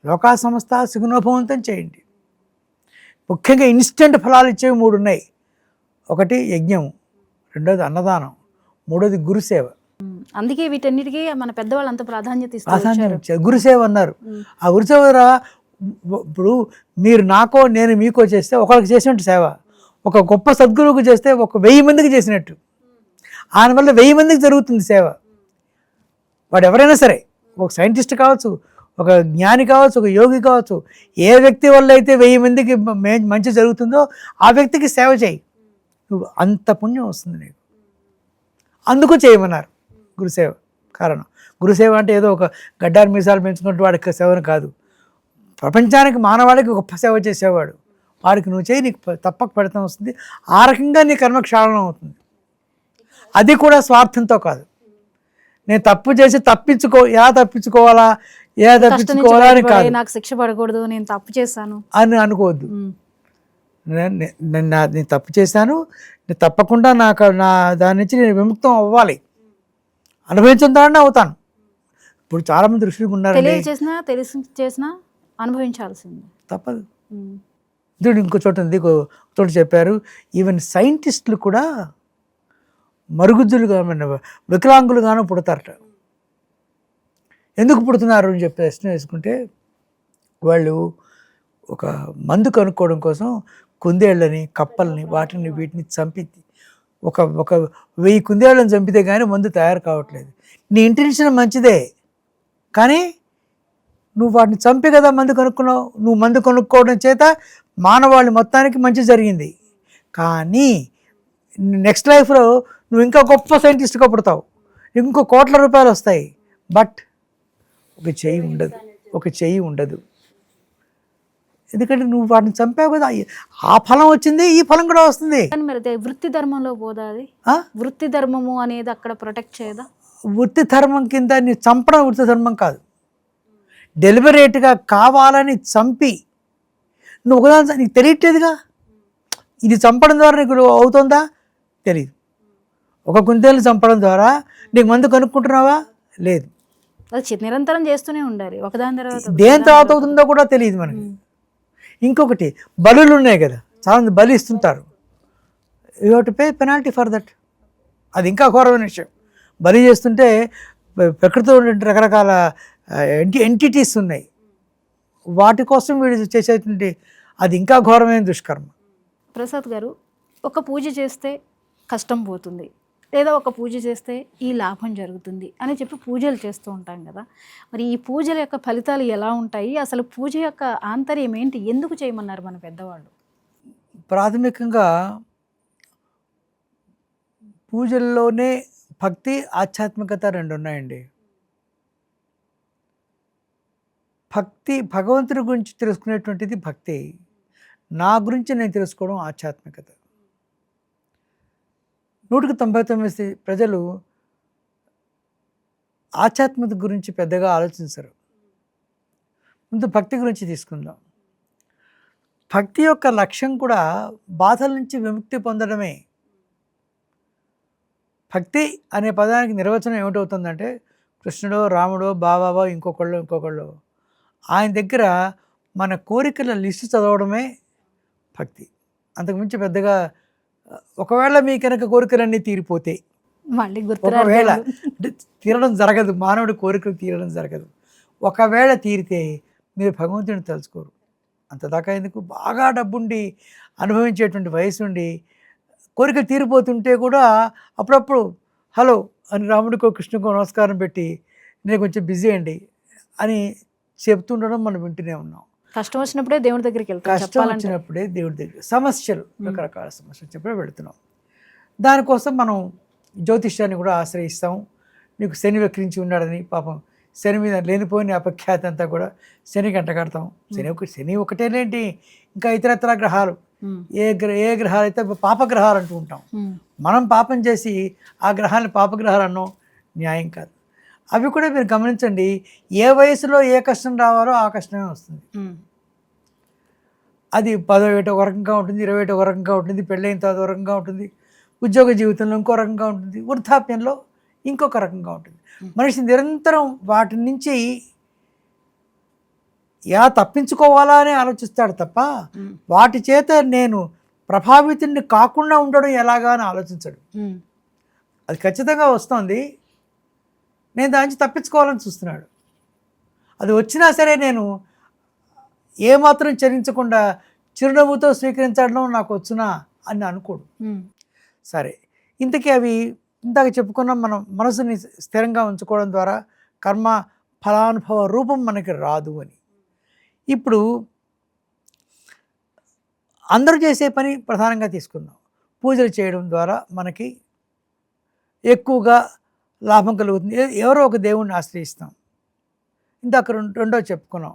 లోకా సంస్థ సుగుణోభవంతం చేయండి. ముఖ్యంగా ఇన్స్టెంట్ ఫలాలు ఇచ్చేవి 3 ఉన్నాయి. ఒకటి యజ్ఞం, రెండోది అన్నదానం, మూడోది గురుసేవ. అందుకే వీటన్నిటికీ మన పెద్దవాళ్ళు అంత ప్రాధాన్యత ఇచ్చారు. గురుసేవ అన్నారు. ఆ గురుసేవ ద్వారా ఇప్పుడు మీరు నాకో నేను మీకో చేస్తే ఒకరికి చేసినట్టు సేవ, ఒక గొప్ప సద్గురువుకు చేస్తే 1000 మందికి చేసినట్టు. ఆయన వల్ల 1000 మందికి జరుగుతుంది సేవ. వాడు ఎవరైనా సరే, ఒక సైంటిస్ట్ కావచ్చు, ఒక జ్ఞాని కావచ్చు, ఒక యోగి కావచ్చు, ఏ వ్యక్తి వల్ల అయితే 1000 మందికి మంచి జరుగుతుందో ఆ వ్యక్తికి సేవ చేయి, నువ్వు అంత పుణ్యం వస్తుంది నీకు. అందుకు చేయమన్నారు గురుసేవ. కారణం, గురుసేవ అంటే ఏదో ఒక గడ్డారు మీసాలు పెంచుకుంటూ వాడికి సేవను కాదు, ప్రపంచానికి మానవాళికి గొప్ప సేవ చేసేవాడు. వాడికి నువ్వు చేయి, నీకు తప్పక ఫలితం వస్తుంది. ఆ రకంగా నీ కర్మ క్షాళనం అవుతుంది. అది కూడా స్వార్థంతో కాదు. నేను తప్పు చేసి ఎలా తప్పించుకోవాలా, ఎలా కష్టం నుంచి తప్పించుకోవాలా అని బయటపడే, కాదు నాకు శిక్ష పడకూడదు, నేను తప్పు చేశాను. అని అనుకోవద్దు. ఉమ్, నేను తప్పు చేశాను, నేను తప్పకుండా నా దాని నుంచి నేను విముక్తం అవ్వాలి, అనుభవించిన దాన్ని అవుతాను. ఇప్పుడు చాలామంది ఋషులు ఉన్నారండి, తెలియచేసినా తెలిసి చేసినా అనుభవించాల్సిందే. తప్పదు. ఉమ్, చూడు ఇంకో చోట ఉంది, ఇంకో చోట చెప్పారు, ఈవెన్ సైంటిస్టులు కూడా మరుగుజ్జులుగా వికలాంగులుగాను పుడతారట. ఎందుకు పుడుతున్నారు అని చెప్పి ప్రశ్న వేసుకుంటే, వాళ్ళు ఒక మందు కనుక్కోవడం కోసం కుందేళ్ళని, కప్పల్ని, వాటిని వీటిని చంపి ఒక ఒక 1000 కుందేళ్ళని చంపితే కానీ మందు తయారు కావట్లేదు. నీ ఇంటెన్షన్ మంచిదే, కానీ నువ్వు వాటిని చంపి కదా మందు కనుక్కున్నావు. నువ్వు మందు కనుక్కోవడం చేత మానవాళి మొత్తానికి మంచి జరిగింది. కానీ నెక్స్ట్ లైఫ్లో నువ్వు ఇంకా గొప్ప సైంటిస్ట్గా పుడతావు, ఇంకో కోట్ల రూపాయలు వస్తాయి, బట్ ఒక చెయ్యి ఉండదు. ఎందుకంటే నువ్వు వాటిని చంపావు కదా, ఆ ఫలం వచ్చింది, ఈ ఫలం కూడా వస్తుంది. కానీ మరి అదే వృత్తి ధర్మంలో పోదా అది? వృత్తి ధర్మము అనేది అక్కడ ప్రొటెక్ట్ చేయదా? వృత్తి ధర్మం కింద నీ చంపడం వృత్తి ధర్మం కాదు. డెలిబరేట్గా కావాలని చంపి నువ్వు ఒకదాని నీకు తెలియట్లేదుగా, ఇది చంపడం ద్వారా నీకు అవుతుందా తెలియదు. ఒక కుందేలు చంపడం ద్వారా నీకు మందు కనుక్కుంటున్నావా? లేదు. అది నిరంతరం చేస్తూనే ఉండాలి, ఒకదాని తర్వాత దేని తర్వాత అవుతుందో కూడా తెలియదు మనకి. ఇంకొకటి బలులు ఉన్నాయి కదా, చాలామంది బలి ఇస్తుంటారు, you have to pay penalty for that. అది ఇంకా ఘోరమైన విషయం. బలి చేస్తుంటే ప్రకృతిలో ఉండే రకరకాల ఎంటిటీస్ ఉన్నాయి, వాటి కోసం వీడు చేసేటువంటి అది ఇంకా ఘోరమైన దుష్కర్మ. ప్రసాద్ గారు, ఒక పూజ చేస్తే కష్టం పోతుంది, లేదా ఒక పూజ చేస్తే ఈ లాభం జరుగుతుంది అని చెప్పి పూజలు చేస్తూ ఉంటాం కదా, మరి ఈ పూజల యొక్క ఫలితాలు ఎలా ఉంటాయి? అసలు పూజ యొక్క ఆంతర్యం ఏంటి? ఎందుకు చేయమన్నారు మన పెద్దవాళ్ళు? ప్రాథమికంగా పూజల్లోనే భక్తి, ఆధ్యాత్మికత రెండు ఉన్నాయండి. భక్తి భగవంతుడి గురించి తెలుసుకునేటువంటిది భక్తి, నా గురించి నేను తెలుసుకోవడం ఆధ్యాత్మికత. 99% ప్రజలు ఆధ్యాత్మికత గురించి పెద్దగా ఆలోచించరు. ముందు భక్తి గురించి తీసుకుందాం. భక్తి యొక్క లక్ష్యం కూడా బాధల నుంచి విముక్తి పొందడమే. భక్తి అనే పదానికి నిర్వచనం ఏమిటవుతుందంటే, కృష్ణుడో, రాముడో, బాబావో, ఇంకొకళ్ళు ఆయన దగ్గర మన కోరికల లిస్టు చదవడమే భక్తి. అంతకుమించి పెద్దగా, ఒకవేళ మీ కనుక కోరికలన్నీ తీరిపోతే, మళ్ళీ ఒకవేళ తీరడం జరగదు, మానవుడి కోరికలు తీరడం జరగదు. ఒకవేళ తీరితే మీరు భగవంతుడిని తలుచుకోరు. అంతదాకా ఎందుకు, బాగా డబ్బుండి అనుభవించేటువంటి వయసు ఉండి కోరికలు తీరిపోతుంటే కూడా అప్పుడప్పుడు హలో అని రాముడికో కృష్ణుకో నమస్కారం పెట్టి, నేను కొంచెం బిజీ అండి అని చెప్తుండడం మనం వింటూనే ఉన్నాం. కష్టం వచ్చినప్పుడే దేవుడి దగ్గరికి వెళ్తాం, కష్టం వచ్చినప్పుడే దేవుడి దగ్గర, సమస్యలు, రకరకాల సమస్యలు చెప్పే వెళుతున్నాం. దానికోసం మనం జ్యోతిష్యాన్ని కూడా ఆశ్రయిస్తాం. నీకు శని వక్రించి ఉన్నాడని, పాపం శని మీద లేనిపోయిన అపఖ్యాతి అంతా కూడా శనికి అంటగడతాం. శని ఒకటేనేంటి, ఇంకా ఇతరత్ర గ్రహాలు, ఏ గ్రహాలు అయితే పాపగ్రహాలు అంటూ ఉంటాం. మనం పాపం చేసి ఆ గ్రహాన్ని పాపగ్రహాలు అన్నాం, న్యాయం కాదు. అవి కూడా మీరు గమనించండి, ఏ వయసులో ఏ కష్టం రావాలో ఆ కష్టమే వస్తుంది. అది 10వ ఏట ఒక రకంగా ఉంటుంది, 20వ ఏట ఒక రకంగా ఉంటుంది, పెళ్ళైన తర్వాత ఒక రకంగా ఉంటుంది, ఉద్యోగ జీవితంలో ఇంకో రకంగా ఉంటుంది, వృద్ధాప్యంలో ఇంకొక రకంగా ఉంటుంది. మనిషి నిరంతరం వాటి నుంచి ఎలా తప్పించుకోవాలా అని ఆలోచిస్తాడు తప్ప, వాటి చేత నేను ప్రభావితుడిని కాకుండా ఉండడం ఎలాగా అని ఆలోచించడు. అది ఖచ్చితంగా వస్తుంది, నేను దాని నుంచి తప్పించుకోవాలని చూస్తున్నాడు. అది వచ్చినా సరే నేను ఏమాత్రం చరించకుండా చిరునవ్వుతో స్వీకరించడం నాకు వచ్చునా అని అనుకోడు. సరే, ఇంతకీ అవి ఇందాక చెప్పుకున్నాం, మనం మనసుని స్థిరంగా ఉంచుకోవడం ద్వారా కర్మ ఫలానుభవ రూపం మనకి రాదు అని. ఇప్పుడు అందరూ చేసే పని ప్రధానంగా తీసుకుందాం. పూజలు చేయడం ద్వారా మనకి ఎక్కువగా లాభం కలుగుతుంది. ఎవరో ఒక దేవుణ్ణి ఆశ్రయిస్తాం. ఇందాక రెండో చెప్పుకున్నాం,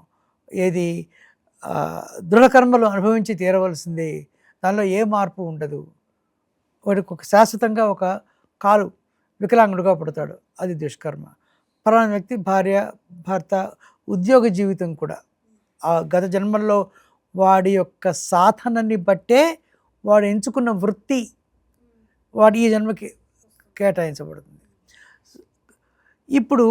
ఏది దృఢకర్మలు అనుభవించి తీరవలసిందే, దానిలో ఏ మార్పు ఉండదు. వాడికి ఒక శాశ్వతంగా ఒక కాలు వికలాంగుడుగా పుడతాడు, అది దుష్కర్మ. ఫలానా వ్యక్తి భార్య భర్త ఉద్యోగ జీవితం కూడా ఆ గత జన్మల్లో వాడి యొక్క సాధనని బట్టే వాడు ఎంచుకున్న వృత్తి వాడు ఈ జన్మకి కేటాయించబడుతుంది. ఇప్పుడు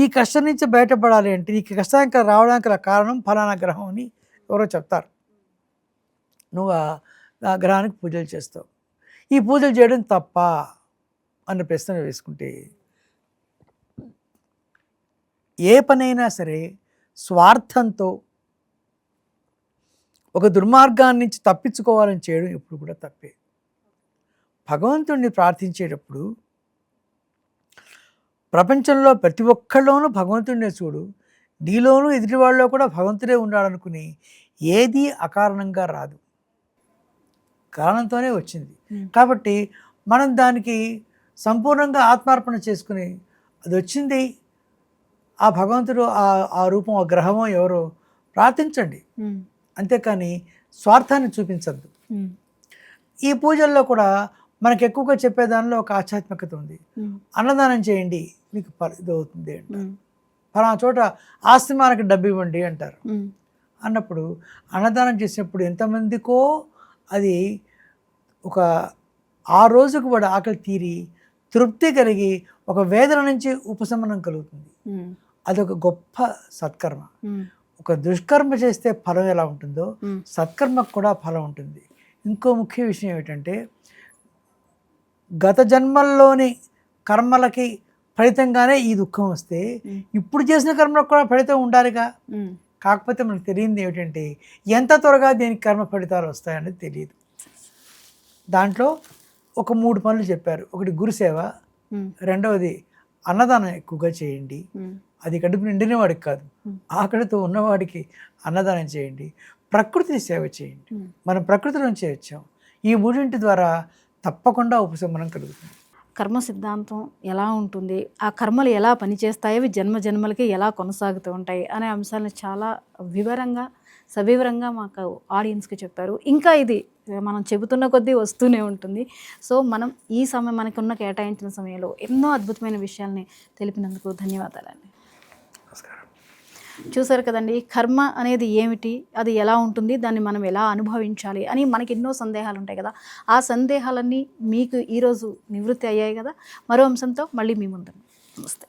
ఈ కష్టం నుంచి బయటపడాలి అంటే ఈ కష్టానికి రావడానికి కారణం ఫలానా గ్రహం అని ఎవరో చెప్తారు. నువ్వు ఆ గ్రహానికి పూజలు చేస్తావు. ఈ పూజలు చేయడం తప్ప అన్న ప్రశ్న వేసుకుంటే ఏ పనైనా సరే స్వార్థంతో ఒక దుర్మార్గాన్ని నుంచి తప్పించుకోవాలని చేయడం ఎప్పుడు కూడా తప్పే. భగవంతుడిని ప్రార్థించేటప్పుడు ప్రపంచంలో ప్రతి ఒక్కళ్ళలోనూ భగవంతుడినే చూడు, నీలోనూ ఎదుటి వాళ్ళలో కూడా భగవంతుడే ఉన్నాడనుకుని ఏది అకారణంగా రాదు, కారణంతోనే వచ్చింది. కాబట్టి మనం దానికి సంపూర్ణంగా ఆత్మార్పణ చేసుకుని అది వచ్చింది ఆ భగవంతుడు ఆ రూపం ఆ గ్రహమో ఎవరో ప్రార్థించండి, అంతేకాని స్వార్థాన్ని చూపించద్దు. ఈ పూజల్లో కూడా మనకు ఎక్కువగా చెప్పేదానిలో ఒక ఆధ్యాత్మికత ఉంది. అన్నదానం చేయండి మీకు ఇది అవుతుంది అంటారు. ఫలానా చోట ఆస్తి మనకి డబ్బు ఇవ్వండి అంటారు. అన్నప్పుడు అన్నదానం చేసినప్పుడు ఎంతమందికో అది ఒక ఆ రోజుకు కూడా ఆకలి తీరి తృప్తి కలిగి ఒక వేదన నుంచి ఉపశమనం కలుగుతుంది. అదొక గొప్ప సత్కర్మ. ఒక దుష్కర్మ చేస్తే ఫలం ఎలా ఉంటుందో సత్కర్మకు కూడా ఫలం ఉంటుంది. ఇంకో ముఖ్య విషయం ఏమిటంటే గత జన్మల్లోని కర్మలకి ఫలితంగానే ఈ దుఃఖం వస్తే ఇప్పుడు చేసిన కర్మలకు కూడా ఫలితం ఉండాలిగా. కాకపోతే మనకు తెలియంది ఏమిటంటే ఎంత త్వరగా దీనికి కర్మ ఫలితాలు వస్తాయనేది తెలియదు. దాంట్లో ఒక 3 పనులు చెప్పారు. ఒకటి గురుసేవ, రెండవది అన్నదానం ఎక్కువగా చేయండి. అది కడుపు నిండిన వాడికి కాదు, ఆకలితో ఉన్నవాడికి అన్నదానం చేయండి. ప్రకృతిని సేవ చేయండి. మనం ప్రకృతి నుంచి వచ్చాం. ఈ 3 ద్వారా తప్పకుండా ఉపశమనం కలుగుతుంది. కర్మ సిద్ధాంతం ఎలా ఉంటుంది, ఆ కర్మలు ఎలా పనిచేస్తాయి, అవి జన్మ జన్మలకి ఎలా కొనసాగుతూ ఉంటాయి అనే అంశాలను చాలా వివరంగా సవివరంగా మాకు ఆడియన్స్కి చెప్పారు. ఇంకా ఇది మనం చెబుతున్న కొద్దీ వస్తూనే ఉంటుంది. సో మనం ఈ సమయం మనకున్న కేటాయించిన సమయంలో ఎన్నో అద్భుతమైన విషయాల్ని తెలిపినందుకు ధన్యవాదాలండి. నమస్కారం. చూసారు కదండి, కర్మ అనేది ఏమిటి, అది ఎలా ఉంటుంది, దాన్ని మనం ఎలా అనుభవించాలి అని మనకి ఎన్నో సందేహాలు ఉంటాయి కదా. ఆ సందేహాలన్నీ మీకు ఈరోజు నివృత్తి అయ్యాయి కదా. మరో అంశంతో మళ్ళీ మీ ముందు. నమస్తే.